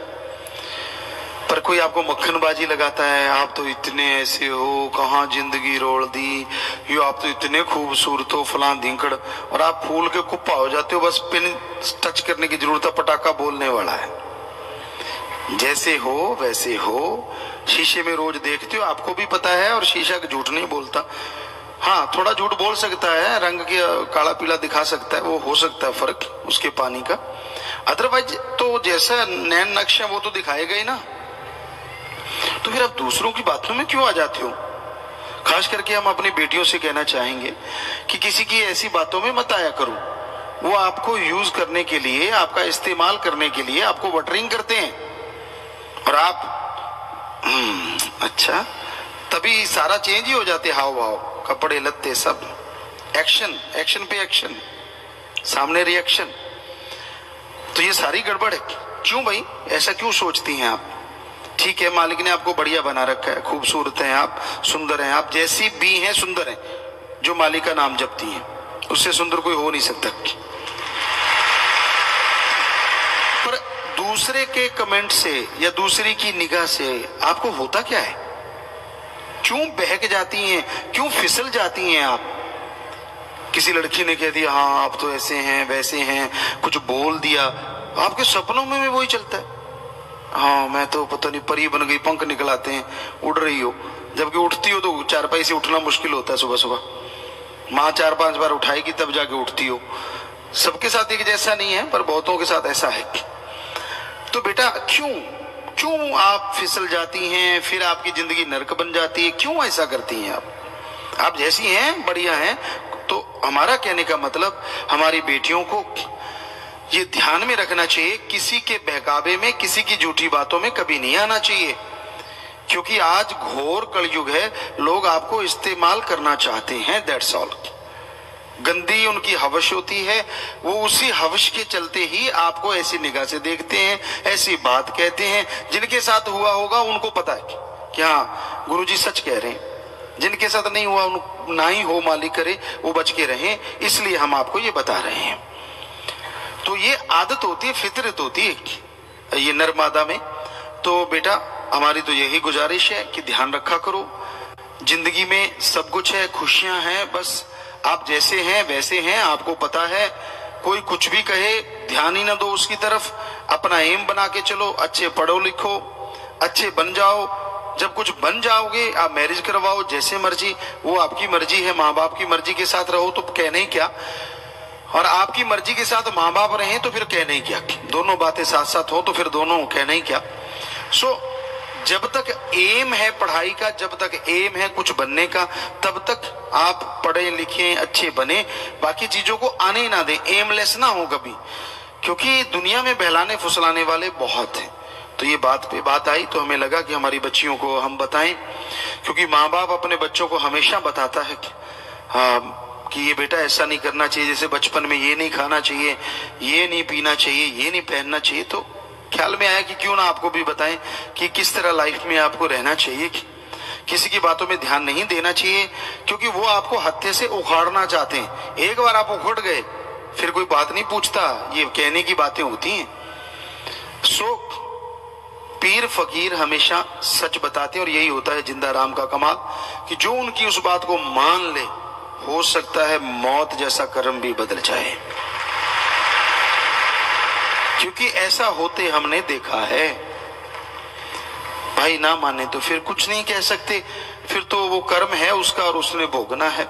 पर कोई आपको मक्खनबाजी लगाता है, आप तो इतने ऐसे हो, कहाँ जिंदगी रोल दी, यो आप तो इतने खूबसूरत हो, फलां धिंकड़, और आप फूल के कुप्पा हो जाते हो। बस पिन टच करने की जरूरत है, पटाखा बोलने वाला है। जैसे हो वैसे हो। शीशे में रोज देखते हो, आपको भी पता है, और शीशा झूठ नहीं बोलता। हाँ, थोड़ा झूठ बोल सकता है, रंग के काला पीला दिखा सकता है, वो हो सकता है फर्क उसके पानी का। अदरवाइज तो जैसा नैन नक्श है वो तो दिखाएगा ही ना। तो फिर आप दूसरों की बातों में क्यों आ जाते हो? खास करके हम अपनी बेटियों से कहना चाहेंगे कि किसी की ऐसी बातों में मत आया करो। वो आपको यूज करने के लिए, आपका इस्तेमाल करने के लिए आपको बटरिंग करते हैं, और आप अच्छा, तभी सारा चेंज ही हो जाते, हाव भाव, कपड़े लत्ते सब। एक्शन पे एक्शन, सामने रिएक्शन। तो ये सारी गड़बड़ है। क्यों भाई, ऐसा क्यों सोचती हैं आप? ठीक है, मालिक ने आपको बढ़िया बना रखा है, खूबसूरत हैं आप, सुंदर हैं आप, जैसी भी हैं सुंदर हैं। जो मालिक का नाम जपती हैं, उससे सुंदर कोई हो नहीं सकता। पर दूसरे के कमेंट से या दूसरी की निगाह से आपको होता क्या है? क्यों बहक जाती हैं, क्यों फिसल जाती हैं आप? किसी लड़की ने कह दिया, हाँ आप तो ऐसे हैं वैसे हैं, कुछ बोल दिया, आपके सपनों में भी वही चलता है। हाँ, मैं तो पता नहीं परी बन गई, पंख निकल आते हैं, उड़ रही हो। जबकि उठती हो तो चारपाई से उठना मुश्किल होता है। सुबह सुबह माँ 4-5 बार उठाएगी तब जाके उठती हो। सबके साथ एक जैसा नहीं है, पर बहुतों के साथ ऐसा है। तो बेटा, क्यों आप फिसल जाती हैं, फिर आपकी जिंदगी नरक बन जाती है? क्यों ऐसा करती हैं आप जैसी हैं बढ़िया हैं। तो हमारा कहने का मतलब, हमारी बेटियों को ये ध्यान में रखना चाहिए, किसी के बहकावे में, किसी की झूठी बातों में कभी नहीं आना चाहिए। क्योंकि आज घोर कलयुग है, लोग आपको इस्तेमाल करना चाहते हैं, दैट्स ऑल। गंदी उनकी हवश होती है, वो उसी हवश के चलते ही आपको ऐसी निगाह से देखते हैं, ऐसी बात कहते हैं। जिनके साथ हुआ होगा उनको पता है कि हाँ गुरुजी सच कह रहे हैं। जिनके साथ नहीं हुआ, ना ही हो, मालिक करे वो बच के रहें, इसलिए हम आपको ये बता रहे हैं। तो ये आदत होती है, फितरत होती है ये नर मादा में। तो बेटा, हमारी तो यही गुजारिश है कि ध्यान रखा करो। जिंदगी में सब कुछ है, खुशियां हैं, बस आप जैसे हैं वैसे हैं, आपको पता है। कोई कुछ भी कहे, ध्यान ही ना दो उसकी तरफ, अपना एम बना के चलो, अच्छे पढ़ो लिखो, अच्छे बन जाओ। जब कुछ बन जाओगे, आप मैरिज करवाओ जैसे मर्जी, वो आपकी मर्जी है। माँ बाप की मर्जी के साथ रहो तो कहना ही क्या, और आपकी मर्जी के साथ माँ बाप रहे तो फिर कहना ही क्या। दोनों बातें साथ साथ हो तो फिर दोनों कहना ही क्या। जब तक एम है पढ़ाई का, जब तक एम है कुछ बनने का, तब तक आप पढ़े लिखे अच्छे बने, बाकी चीजों को आने ही ना दें, एमलेस ना हो कभी। क्योंकि दुनिया में बहलाने फुसलाने वाले बहुत हैं। तो ये बात पे बात आई तो हमें लगा कि हमारी बच्चियों को हम बताएं, क्योंकि माँ बाप अपने बच्चों को हमेशा बताता है कि ये बेटा ऐसा नहीं करना चाहिए, जैसे बचपन में ये नहीं खाना चाहिए, ये नहीं पीना चाहिए, ये नहीं पहनना चाहिए। तो ख्याल में आया कि क्यों ना आपको भी बताएं कि किस तरह लाइफ में आपको रहना चाहिए। किसी की बातों में ध्यान नहीं देना चाहिए, क्योंकि वो आपको हत्थे से उखाड़ना चाहते हैं। एक बार आप उखड़ गए फिर कोई बात नहीं पूछता, ये कहने की बातें होती हैं। पीर फकीर हमेशा सच बताते हैं, और यही होता है जिंदा राम का कमाल, कि जो उनकी उस बात को मान ले, हो सकता है मौत जैसा कर्म भी बदल जाए। क्योंकि ऐसा होते हमने देखा है। भाई ना माने तो फिर कुछ नहीं कह सकते, फिर तो वो कर्म है उसका और उसने भोगना है।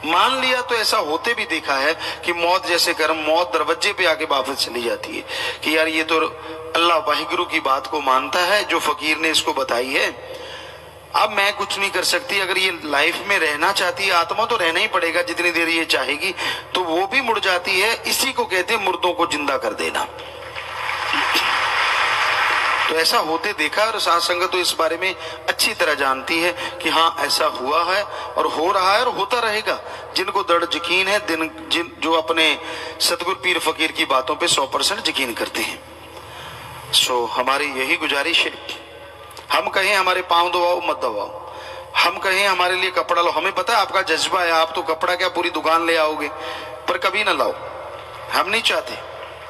मान लिया तो ऐसा होते भी देखा है कि मौत जैसे कर्म, मौत दरवाजे पे आके वापस चली जाती है कि यार ये तो अल्लाह वाहिगुरु की बात को मानता है, जो फकीर ने इसको बताई है, अब मैं कुछ नहीं कर सकती। अगर ये लाइफ में रहना चाहती है आत्मा तो रहना ही पड़ेगा जितनी देर ये चाहेगी, तो वो भी मुड़ जाती है। इसी को कहते हैं मुर्दों को जिंदा कर देना। तो ऐसा होते देखा, और साध संगत तो इस बारे में अच्छी तरह जानती है कि हाँ ऐसा हुआ है और हो रहा है और होता रहेगा। जिनको दृढ़ यकीन है, जो अपने सतगुरु पीर फकीर की बातों पे 100% यकीन करते हैं। हमारी यही गुजारिश है, हम कहें हमारे पांव दबाओ मत दबाओ, हम कहें हमारे लिए कपड़ा लो, हमें पता है आपका जज्बा है, आप तो कपड़ा क्या पूरी दुकान ले आओगे, पर कभी ना लाओ, हम नहीं चाहते।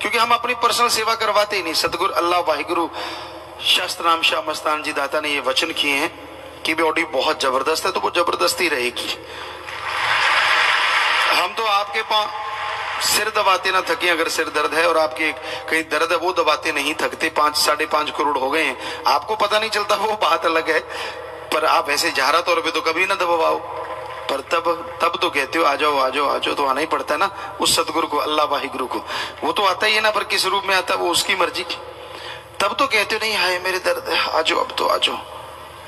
क्योंकि हम अपनी पर्सनल सेवा करवाते ही नहीं। सतगुरु अल्लाह वाहिगुरु शास्त्र नाम शाह मस्तान जी दाता ने ये वचन किए हैं कि बॉडी बहुत जबरदस्त है तो वो जबरदस्ती रहेगी। हम तो आपके सिर दबाते ना थके, अगर सिर दर्द है और आपके कहीं दर्द है वो दबाते नहीं थकते। 5-5.5 करोड़ हो गए हैं, आपको पता नहीं चलता, वो बात अलग है। पर आप ऐसे जहरा तौर पे तो कभी ना दबाओ, पर तब तो कहते हो आ जाओ आ जाओ आ जाओ, तो आना ही पड़ता है ना उस सदगुरु को, अल्लाह वाहिगुरु को। वो तो आता ही है ना, पर किस रूप में आता है वो उसकी मर्जी की। तब तो कहते हो नहीं हाय मेरे दर्द है, आ जाओ अब तो आ जाओ।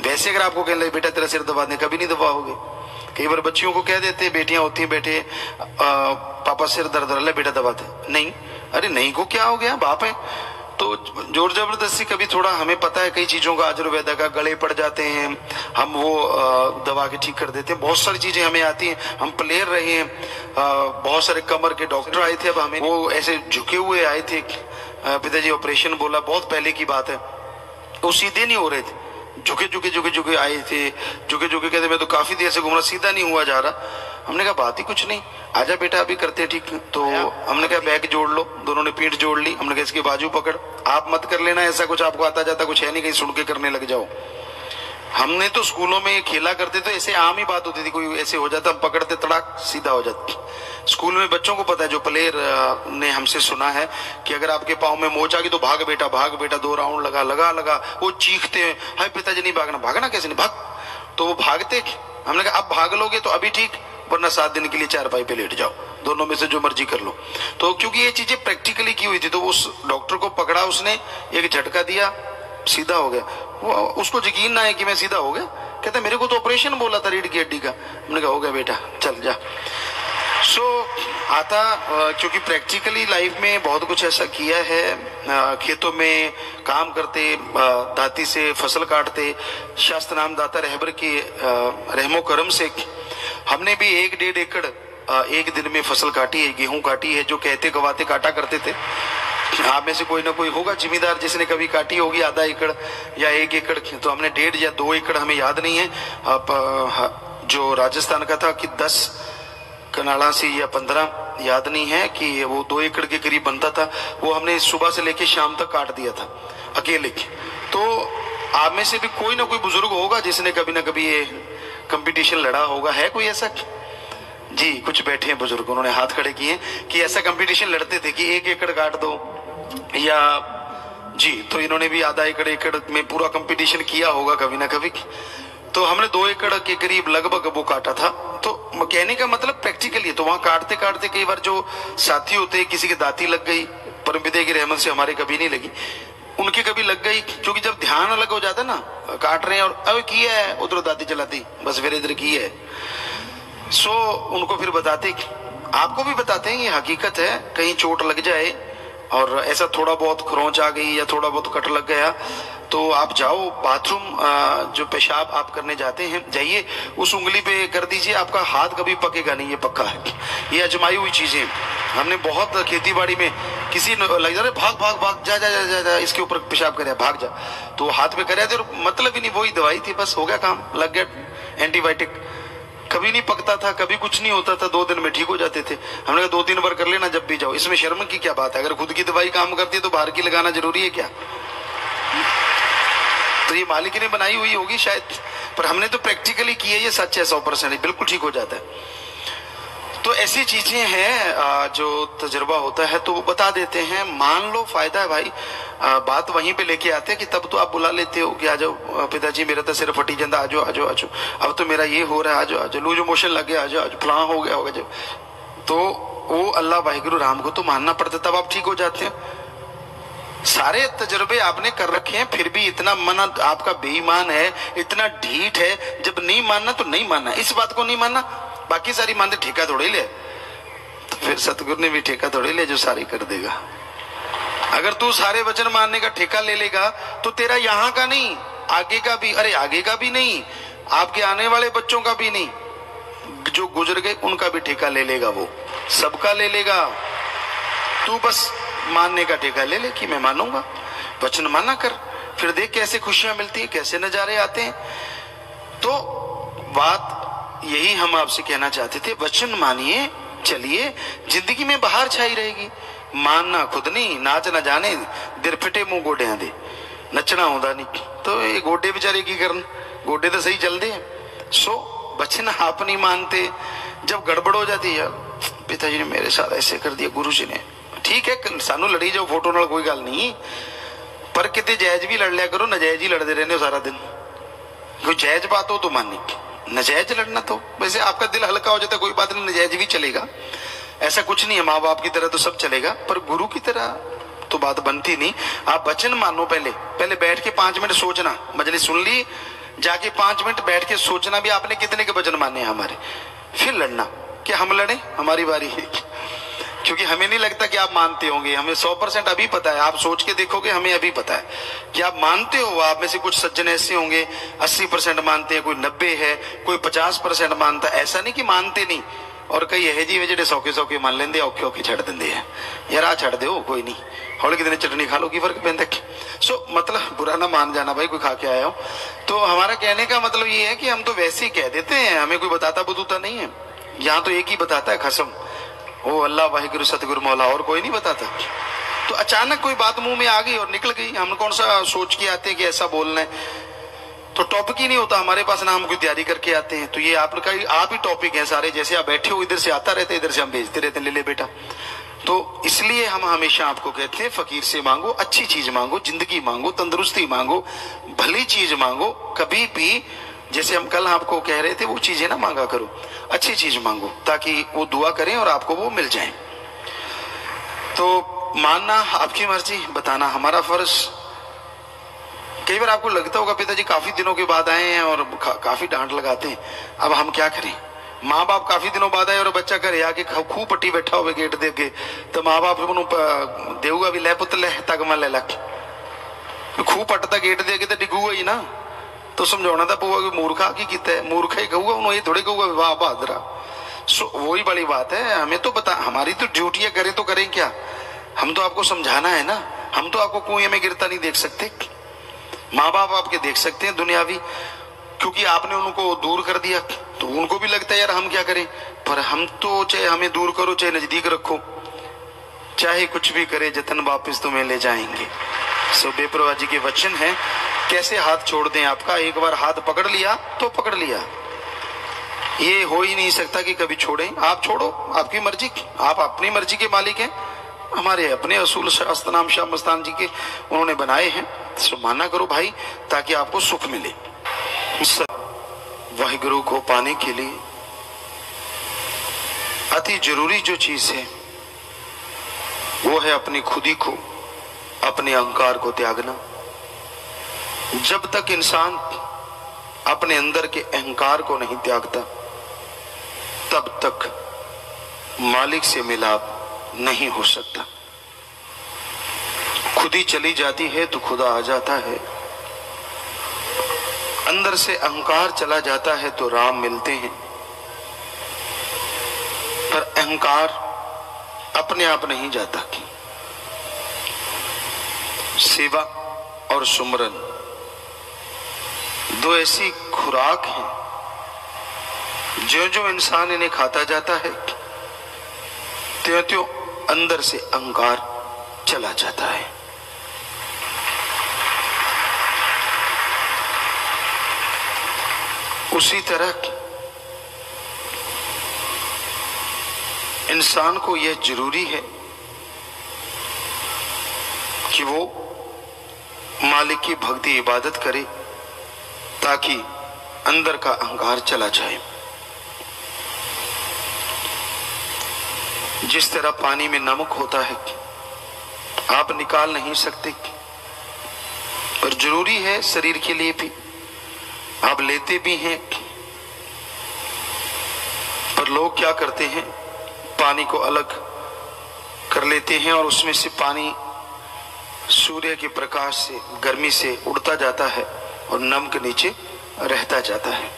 वैसे अगर आपको कह ले बेटा तेरा सिर दबा दे, कभी नहीं दबाओगे। कई बार बच्चियों को कह देते, बेटियां होती हैं, बेटे पापा सिर दर्द रहा, बेटा दबाते नहीं। अरे नहीं को क्या हो गया, बाप है तो जोर जबरदस्ती। कभी थोड़ा हमें पता है कई चीजों का, आयुर्वेदा का, गले पड़ जाते हैं, हम वो दबा के ठीक कर देते हैं। बहुत सारी चीजें हमें आती हैं, हम प्लेयर रहे हैं, बहुत सारे कमर के डॉक्टर आए थे, अब हमें वो ऐसे झुके हुए आए थे, पिताजी ऑपरेशन बोला, बहुत पहले की बात है, वो सीधे नहीं हो रहे थे, झुके झुके झुके झुके आए थे, झुके झुके कहते मैं तो काफी देर से घूम रहा, सीधा नहीं हुआ जा रहा। हमने कहा बात ही कुछ नहीं, आजा बेटा अभी करते हैं ठीक। तो हमने कहा बैग जोड़ लो, दोनों ने पीठ जोड़ ली। हमने कहा इसकी बाजू पकड़, आप मत कर लेना ऐसा कुछ, आपको आता जाता कुछ है नहीं, कहीं सुन के करने लग जाओ। हमने तो स्कूलों में खेला करते तो ऐसे आम ही बात होती थी, कोई ऐसे हो जाता हम पकड़ते तड़ाक सीधा हो जाता। स्कूल में बच्चों को पता है, जो प्लेयर ने हमसे सुना है कि अगर आपके पाँव में मोच आ गई तो भाग बेटा 2 राउंड लगा लगा लगा। वो चीखते हैं हाय पिताजी नहीं भागना, भागना कैसे नहीं, भाग। तो वो भागते। हमने कहा अब भाग लोगे तो अभी ठीक, वरना 7 दिन के लिए चारपाई पे लेट जाओ, दोनों में से जो मर्जी कर लो। तो क्योंकि ये चीजें प्रैक्टिकली की हुई थी, तो उस डॉक्टर को पकड़ा, उसने एक झटका दिया, सीधा हो गया। वो उसको यकीन ना है कि मैं सीधा हो गया, कहता मेरे को तो ऑपरेशन बोला था रीढ़ की हड्डी का। हमने कहा हो गया बेटा चल जा। आता क्योंकि प्रैक्टिकली लाइफ में बहुत कुछ ऐसा किया है, खेतों में काम करते, दाती से फसल काटते, शास्त्र नाम दाता रहबर के रहमो करम से हमने भी 1-1.5 एकड़ एक दिन में फसल काटी है, गेहूं काटी है। जो कहते गवाते काटा करते थे, आप में से कोई ना कोई होगा जिम्मेदार जिसने कभी काटी होगी आधा एकड़ या 1 एकड़। तो हमने 1.5 या 2 एकड़, हमें याद नहीं है। जो राजस्थान का था कि 10 कनाड़ा से या 15, याद नहीं है, कि वो 2 एकड़ के करीब बनता था। वो हमने सुबह से लेके शाम तक काट दिया था अकेले। तो आप में से भी कोई ना कोई बुजुर्ग होगा जिसने कभी ना कभी ये कंपटीशन लड़ा होगा। है कोई ऐसा? जी कुछ बैठे हैं बुजुर्ग, उन्होंने हाथ खड़े किए कि ऐसा कंपटीशन लड़ते थे कि 1 एकड़ काट दो या जी। तो इन्होंने भी आधा एकड़ में पूरा कंपटीशन किया होगा कभी ना कभी। तो हमने 2 एकड़ के करीब लगभग वो काटा था। तो कहने का मतलब प्रैक्टिकली, तो वहां काटते काटते कई बार जो साथी होते, किसी की दाती लग गई, परमपिता की रहमत से हमारे कभी नहीं लगी, उनकी कभी लग गई। क्योंकि जब ध्यान अलग हो जाता है ना, काट रहे हैं और अब किया है, उधर दाती चलाती, बस फिर इधर की है। सो उनको फिर बताते, आपको भी बताते हैं ये हकीकत है, कहीं चोट लग जाए और ऐसा थोड़ा बहुत खरोंच आ गई या थोड़ा बहुत कट लग गया, तो आप जाओ बाथरूम, जो पेशाब आप करने जाते हैं, जाइए उस उंगली पे कर दीजिए, आपका हाथ कभी पकेगा नहीं, ये पक्का है। ये अजमाई हुई चीजें। हमने बहुत खेती बाड़ी में किसी लग जा रहे भाग भाग भाग जा जा जा जा, जा इसके ऊपर पेशाब करे भाग जा, तो हाथ पे करे थे और मतलब ही नहीं, वही दवाई थी, बस हो गया काम, लग गया एंटीबायोटिक। कभी नहीं पकता था, कभी कुछ नहीं होता था, 2 दिन में ठीक हो जाते थे। हमने कहा 2-3 बार कर लेना जब भी जाओ, इसमें शर्म की क्या बात है? अगर खुद की दवाई काम करती है तो बाहर की लगाना जरूरी है क्या? तो ये मालिक ने बनाई हुई होगी शायद, पर हमने तो प्रैक्टिकली की है, ये सच है 100%, बिल्कुल ठीक हो जाता है। तो ऐसी चीजें हैं जो तजुर्बा होता है तो वो बता देते हैं। मान लो फायदा है भाई, बात वहीं पे लेके आते हैं कि तब तो आप बुला लेते हो कि आ जाओ पिताजी मेरा तो सिर फटी जाता, आ जाओ आ जाओ आ जाओ, अब तो मेरा ये हो रहा है, आ जाओ आ जाओ, लूज मोशन लग गया, आ जाओ फलां हो गया होगा जब। तो वो अल्लाह वाहिगुरु राम को तो मानना पड़ता, तब आप ठीक हो जाते हैं। सारे तजुर्बे आपने कर रखे हैं, फिर भी इतना मन आपका बेईमान है, इतना ढीठ है, जब नहीं मानना तो नहीं मानना, इस बात को नहीं मानना, बाकी सारी मानते ठेका थोड़ी ले। तो फिर सतगुरु ने भी ठेका थोड़ी ले जो सारी कर देगा। अगर तू सारे वचन मानने का ठेका ले लेगा तो तेरा यहाँ का नहीं, आगे का भी, अरे आगे का भी नहीं, आपके आने वाले बच्चों का भी नहीं, जो गुजर गए उनका भी ठेका ले लेगा, वो सबका ले लेगा। तू बस मानने का ठेका ले ले कि मैं मानूंगा, वचन माना कर, फिर देख कैसे खुशियां मिलती है, कैसे नजारे आते हैं। तो बात यही हम आपसे कहना चाहते थे, वचन मानिए, चलिए, जिंदगी में बाहर छाई रहेगी। मानना खुद नहीं, नाच न जाने दिर फिटे मुंह गोडियां दे। नचना आउंदा नहीं। तो ये गोडे बेचारे की करन, गोडे तो सही चलते हैं। सो बचन आप नहीं मानते, जब गड़बड़ हो जाती है, पिताजी ने मेरे साथ ऐसे कर दिया, गुरु जी ने, ठीक है सानू लड़ी जाओ फोटो नाल कोई गल नहीं, पर कितने जायज भी लड़ लिया करो, नजायज ही लड़ते रहने हो सारा दिन। कोई जायज बात हो तो मानी, नजायज लड़ना तो वैसे आपका दिल हल्का हो जाता है, कोई बात नहीं, नजायज भी चलेगा, ऐसा कुछ नहीं है। माँ बाप की तरह तो सब चलेगा, पर गुरु की तरह तो बात बनती नहीं। आप वचन मानो, पहले पहले बैठ के 5 मिनट सोचना, मजलिस सुन ली, जाके 5 मिनट बैठ के सोचना भी आपने कितने के वचन माने हैं हमारे, फिर लड़ना कि हम लड़े, हमारी बारी है। क्योंकि हमें नहीं लगता कि आप मानते होंगे, हमें 100% अभी पता है, आप सोच के देखोगे, हमें अभी पता है कि आप मानते हो। आप में से कुछ सज्जन ऐसे होंगे 80% मानते हैं, कोई 90 है, कोई 50% मानता है, ऐसा नहीं कि मानते नहीं। और कई यह जी जेडे सौके मान लेंगे, औखे औखे छड़ देंगे हैं, यार आ छड़ दो कोई नहीं, हौले कितने चटनी खा लो, की फर्क पैंदा। सो मतलब बुरा ना मान जाना भाई, कोई खा के आया हो। तो हमारा कहने का मतलब ये है कि हम तो वैसे ही कह देते हैं, हमें कोई बताता बतूता नहीं है। यहाँ तो एक ही बताता है, खसम, ओ अल्लाह वाहिगुरु सतगुरु मौला, और कोई नहीं बताता। तो अचानक कोई बात मुंह में आ गई और निकल गई, हम कौन सा सोच के आते हैं कि ऐसा बोलना है। तो टॉपिक ही नहीं होता हमारे पास, ना हम कोई तैयारी करके आते हैं। तो ये आपका आप ही टॉपिक है सारे, जैसे आप बैठे हो इधर से आता रहते, इधर से हम भेजते रहते, ले ले बेटा। तो इसलिए हम हमेशा आपको कहते हैं, फकीर से मांगो, अच्छी चीज मांगो, जिंदगी मांगो, तंदुरुस्ती मांगो, भली चीज मांगो। कभी भी जैसे हम कल आपको कह रहे थे, वो चीजें ना मांगा करो, अच्छी चीज मांगो, ताकि वो दुआ करें और आपको वो मिल जाए। तो मानना आपकी मर्जी, बताना हमारा फर्ज। कई बार आपको लगता होगा पिताजी काफी दिनों के बाद आए हैं और काफी डांट लगाते हैं, अब हम क्या करें। माँ बाप काफी दिनों बाद आए और बच्चा घरे आके खूब पट्टी बैठा हो गेट दे के, तो माँ बाप देगा भी, लै पुत लै तक मैं ले लक, खूब पटता गेट दे के तो डिगूगा ही ना। तो समझाना तो पऊगा कि मूर्खा की किता है, मूर्खा ही कहूगा उन्होंने, ये थोड़े कहूगा वाह बहादुरा। सो वही बड़ी बात है, हमें तो बता, हमारी तो ड्यूटी है, करें तो करें क्या, हम तो आपको समझाना है ना। हम तो आपको कुएं में गिरता नहीं देख सकते, माँ बाप आपके देख सकते हैं दुनियावी, क्योंकि आपने उनको दूर कर दिया तो उनको भी लगता है यार हम क्या करें। पर हम तो चाहे हमें दूर करो चाहे नजदीक रखो, चाहे कुछ भी करे, जतन वापस तुम्हें ले जाएंगे। सो बेपरवाह जी के वचन है, कैसे हाथ छोड़ दें आपका। एक बार हाथ पकड़ लिया तो पकड़ लिया, ये हो ही नहीं सकता कि कभी छोड़ें। आप छोड़ो, आपकी मर्जी, आप अपनी मर्जी के मालिक हैं। हमारे अपने असूल शास्त्र नाम शाह मस्तान जी के उन्होंने बनाए हैं, सो माना करो भाई, ताकि आपको सुख मिले। वाहिगुरु को पाने के लिए अति जरूरी जो चीज है वो है अपनी खुदी को, अपने अहंकार को त्यागना। जब तक इंसान अपने अंदर के अहंकार को नहीं त्यागता, तब तक मालिक से मिलाप नहीं हो सकता। खुदी चली जाती है तो खुदा आ जाता है, अंदर से अहंकार चला जाता है तो राम मिलते हैं। पर अहंकार अपने आप नहीं जाता। सेवा और सुमरन दो ऐसी खुराक हैं, जो जो इंसान इन्हें खाता जाता है त्यों त्यों अंदर से अहंकार चला जाता है। उसी तरह इंसान को यह जरूरी है कि वो मालिक की भक्ति इबादत करे, ताकि अंदर का अहंकार चला जाए। जिस तरह पानी में नमक होता है, आप निकाल नहीं सकते, पर जरूरी है शरीर के लिए भी, आप लेते भी हैं। पर लोग क्या करते हैं, पानी को अलग कर लेते हैं और उसमें से पानी सूर्य के प्रकाश से, गर्मी से उड़ता जाता है और नमक नीचे रहता जाता है।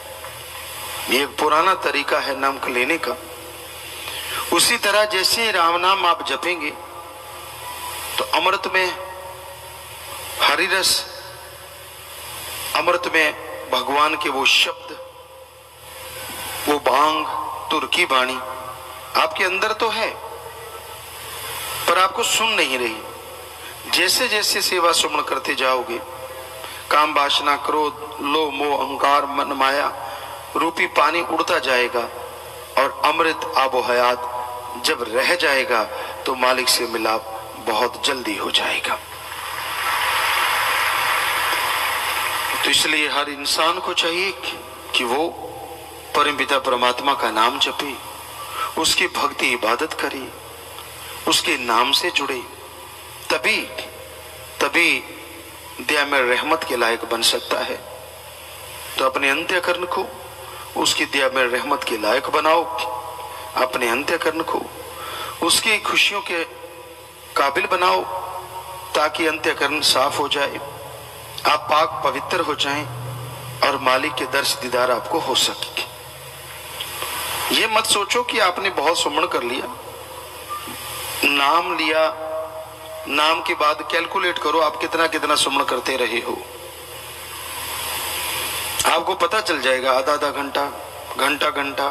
ये एक पुराना तरीका है नमक लेने का। उसी तरह जैसे राम नाम आप जपेंगे तो अमृत में हरि रस, अमृत में भगवान के वो शब्द, वो भांग, तुर्की बाणी आपके अंदर तो है, पर आपको सुन नहीं रही। जैसे जैसे सेवा सुमन करते जाओगे काम वासना क्रोध लोभ मोह अहंकार मन माया रूपी पानी उड़ता जाएगा और अमृत आबो हयात जब रह जाएगा तो मालिक से मिलाप बहुत जल्दी हो जाएगा। तो इसलिए हर इंसान को चाहिए कि वो परमपिता परमात्मा का नाम जपे, उसकी भक्ति इबादत करे, उसके नाम से जुड़े, तभी दया में रहमत के लायक बन सकता है। तो अपने अंत्यकरण को उसकी दया में रहमत के लायक बनाओ, अपने अंत्यकरण को उसकी खुशियों के काबिल बनाओ, ताकि अंत्यकरण साफ हो जाए, आप पाक पवित्र हो जाएं और मालिक के दर्श दीदार आपको हो सके। ये मत सोचो कि आपने बहुत सुमरण कर लिया, नाम लिया, नाम के बाद कैलकुलेट करो आप कितना कितना सुमरण करते रहे हो। आपको पता चल जाएगा आधा आधा घंटा, घंटा घंटा।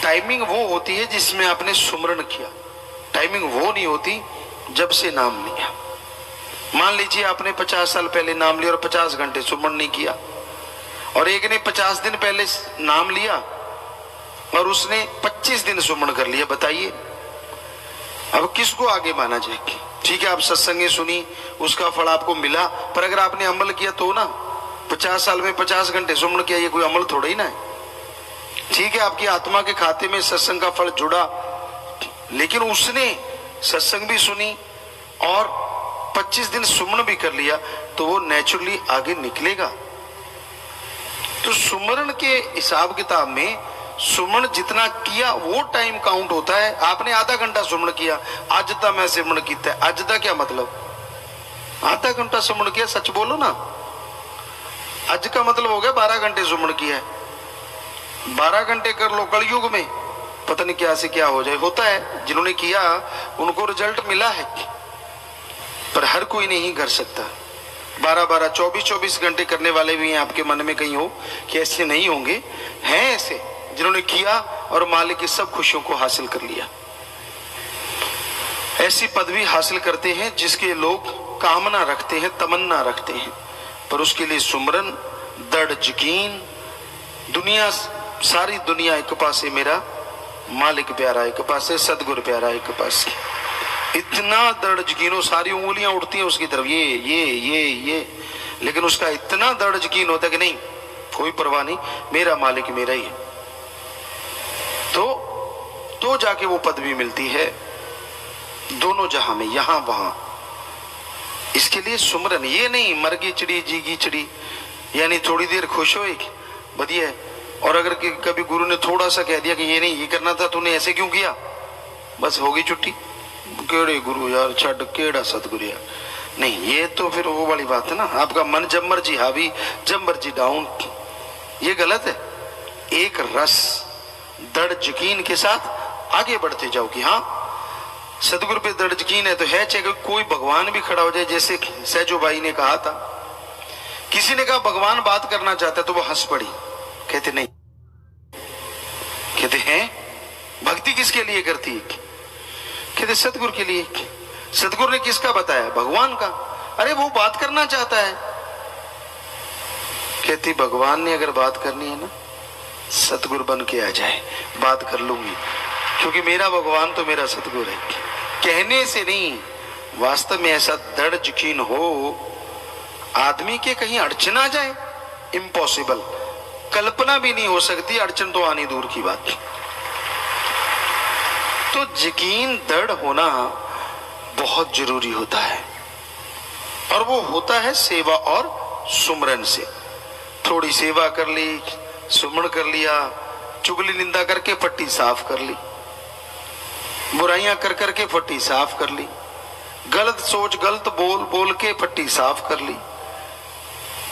टाइमिंग वो होती है जिसमें आपने सुमरण किया, टाइमिंग वो नहीं होती जब से नाम लिया। मान लीजिए आपने 50 साल पहले नाम लिया और 50 घंटे सुमरण नहीं किया, और एक ने 50 दिन पहले नाम लिया और उसने 25 दिन सुमरण कर लिया। बताइए अब किसको आगे माना जाए? ठीक है, आप सत्संग सुनी, उसका फल आपको मिला, पर अगर आपने अमल किया तो ना। 50 साल में 50 घंटे सुमरण किया, ये कोई अमल थोड़ा ही ना है। ठीक है, आपकी आत्मा के खाते में सत्संग का फल जुड़ा, लेकिन उसने सत्संग भी सुनी और 25 दिन सुमरण भी कर लिया, तो वो नेचुरली आगे निकलेगा। तो सुमरण के हिसाब किताब में सुमरण जितना किया वो टाइम काउंट होता है। आपने आधा घंटा सुमरण किया, आज तक मैं सुमरण किया है, आज तक क्या मतलब? आधा घंटा सुमरण किया, सच बोलो ना। आज का मतलब हो गया 12 घंटे सुमरण किया है। 12 घंटे कर लो, कलयुग में पता नहीं क्या से क्या हो जाए। होता है, जिन्होंने किया उनको रिजल्ट मिला है, पर हर कोई नहीं कर सकता। 12-12, 24-24 घंटे करने वाले भी हैं। आपके मन में कहीं हो कि ऐसे नहीं होंगे, हैं ऐसे जिन्होंने किया और मालिक की सब खुशियों को हासिल कर लिया। ऐसी पदवी हासिल करते हैं जिसके लोग कामना रखते हैं, तमन्ना रखते हैं, पर उसके लिए सुमरन, दृढ़ यकीन, दुनिया सारी दुनिया एक पासे मेरा मालिक प्यारा, एक पासे सदगुरु प्यारा, एक पासे इतना दृढ़ यकीन, सारी उंगलियां उठती हैं उसकी तरफ, ये, लेकिन उसका इतना दृढ़ यकीन होता है कि नहीं, कोई परवाह नहीं, मेरा मालिक मेरा ही है। तो जाके वो पदवी मिलती है दोनों जहां में, यहां वहां। इसके लिए सुमरन, ये नहीं मरगी चिड़ी जीगी चिड़ी, यानी थोड़ी देर खुश हो एक बढ़िया, और अगर कभी गुरु ने थोड़ा सा कह दिया कि ये नहीं, ये करना था, तूने ऐसे क्यों किया, बस होगी छुट्टी। केड़े गुरु यार, छड़ केड़ा सतगुरु यार, नहीं, ये तो फिर वो वाली बात है ना। आपका मन जब मर्जी हावी, जब मर्जी डाउन, ये गलत है। एक रस दृढ़ यकीन के साथ आगे बढ़ते जाओ कि हाँ सतगुरु पे दृढ़ यकीन है तो है, चाहे कोई भगवान भी खड़ा हो जाए। जैसे सहजो भाई ने कहा था, किसी ने कहा भगवान बात करना चाहता है, तो वो हंस पड़ी, कहते नहीं, कहते हैं भक्ति किसके लिए करती है, कहते सतगुरु के लिए। सतगुरु ने किसका बताया, भगवान का। अरे वो बात करना चाहता है, कहती भगवान ने अगर बात करनी है ना, सतगुरु बन के आ जाए, बात कर लूंगी, क्योंकि मेरा भगवान तो मेरा सतगुरु है। कहने से नहीं, वास्तव में ऐसा दृढ़ यकीन हो, आदमी के कहीं अड़चन आ जाए, इम्पॉसिबल, कल्पना भी नहीं हो सकती, अड़चन तो आनी दूर की बात। तो यकीन दृढ़ होना बहुत जरूरी होता है, और वो होता है सेवा और सुमरन से। थोड़ी सेवा कर ली, सुमरण कर लिया, चुगली निंदा करके पट्टी साफ कर ली, बुराइयां कर करके पट्टी साफ कर ली, गलत सोच गलत बोल बोल के पट्टी साफ कर ली,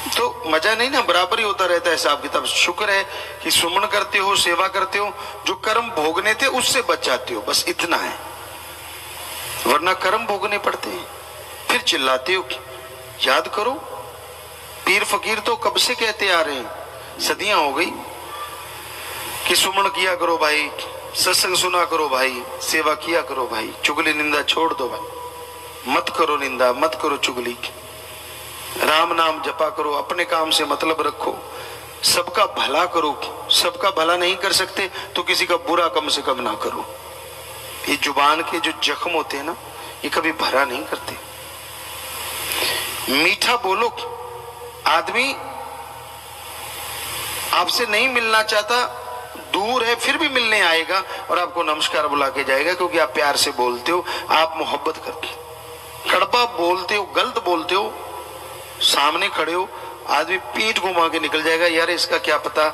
तो मजा नहीं ना, बराबर ही होता रहता है हिसाब किताब। शुक्र है कि सुमरण करते हो, सेवा करते हो, जो कर्म भोगने थे उससे बच जाते हो, बस इतना है, वरना कर्म भोगने पड़ते हैं। फिर चिल्लाते हो। याद करो, पीर फकीर तो कब से कहते आ रहे हैं, सदियां हो गई कि सुमरण किया करो भाई, सत्संग सुना करो भाई, सेवा किया करो भाई, चुगली निंदा छोड़ दो भाई, मत करो निंदा, मत करो चुगली। राम नाम जपा करो, अपने काम से मतलब रखो, सबका भला करो। सबका भला नहीं कर सकते तो किसी का बुरा कम से कम ना करो। ये जुबान के जो जख्म होते हैं ना, ये कभी भरा नहीं करते। मीठा बोलो। आदमी आपसे नहीं मिलना चाहता, दूर है, फिर भी मिलने आएगा और आपको नमस्कार बुला के जाएगा, क्योंकि आप प्यार से बोलते हो, आप मोहब्बत करते हो। कड़वा बोलते हो, गलत बोलते हो, सामने खड़े हो, आदमी पीठ घुमा के निकल जाएगा, यार इसका क्या पता,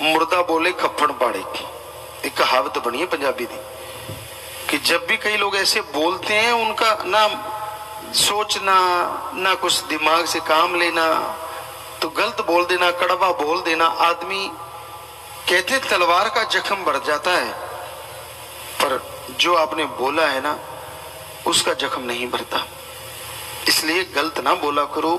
मुर्दा बोले खप्पड़ पाड़े। एक कहावत बनी है पंजाबी दी कि जब भी कई लोग ऐसे बोलते हैं, उनका ना सोचना ना कुछ दिमाग से काम लेना, तो गलत बोल देना, कड़वा बोल देना, आदमी कहते तलवार का जख्म बढ़ जाता है, पर जो आपने बोला है ना उसका जख्म नहीं भरता। इसलिए गलत ना बोला करो।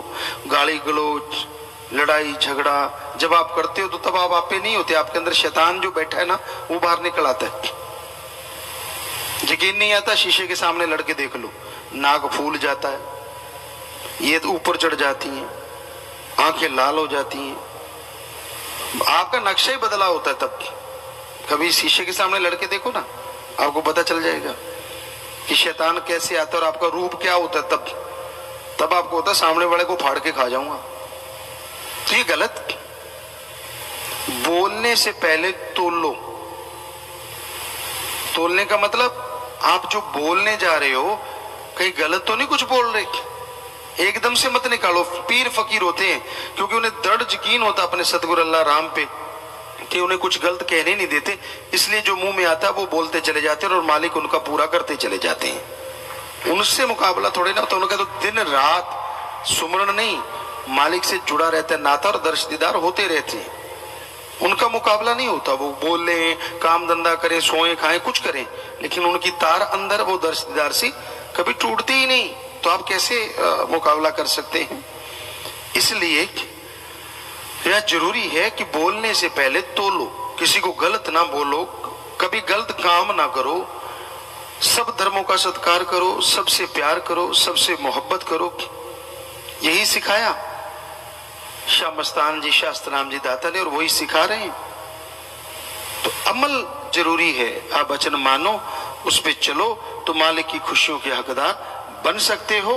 गाली गलौज, लड़ाई झगड़ा जब आप करते हो तो तब आप पे नहीं होते, आपके अंदर शैतान जो बैठा है ना वो बाहर निकल आता है। यकीन नहीं आता, शीशे के सामने लड़के देख लो, नाक फूल जाता है, ये तो ऊपर चढ़ जाती हैं, आंखें लाल हो जाती हैं, आपका नक्शा ही बदला होता है। तब कभी शीशे के सामने लड़के देखो ना, आपको पता चल जाएगा कि शैतान कैसे आता है और आपका रूप क्या होता है। तब आपको होता है सामने वाले को फाड़ के खा जाऊंगा। तो ये गलत। बोलने से पहले तोल लो। तोलने का मतलब आप जो बोलने जा रहे हो कहीं गलत तो नहीं कुछ बोल रहे, एकदम से मत निकालो। पीर फकीर होते हैं क्योंकि उन्हें दृढ़ यकीन होता अपने सतगुरु अल्लाह राम पे कि उन्हें कुछ गलत कहने नहीं देते, इसलिए जो मुंह में आता है वो बोलते चले जाते हैं और मालिक उनका पूरा करते चले जाते हैं। उनसे मुकाबला थोड़े ना होता। उनका तो दिन रात सुमरण नहीं, मालिक से जुड़ा रहता है नाता और दर्श दीदार होते रहते हैं। उनका मुकाबला नहीं होता। वो बोले, काम धंधा करें, सोए खाएं, कुछ करें, लेकिन उनकी तार अंदर वो दर्श दीदार से कभी टूटती ही नहीं। तो आप कैसे मुकाबला कर सकते हैं? इसलिए यह जरूरी है कि बोलने से पहले तोलो, किसी को गलत ना बोलो, कभी गलत काम ना करो, सब धर्मों का सत्कार करो, सबसे प्यार करो, सबसे मोहब्बत करो। यही सिखाया शाह मस्तान जी, शास्त्रनाम जी दाता ने, और वही सिखा रहे हैं। तो अमल जरूरी है। आप वचन मानो, उस पे चलो तो मालिक की खुशियों के हकदार बन सकते हो।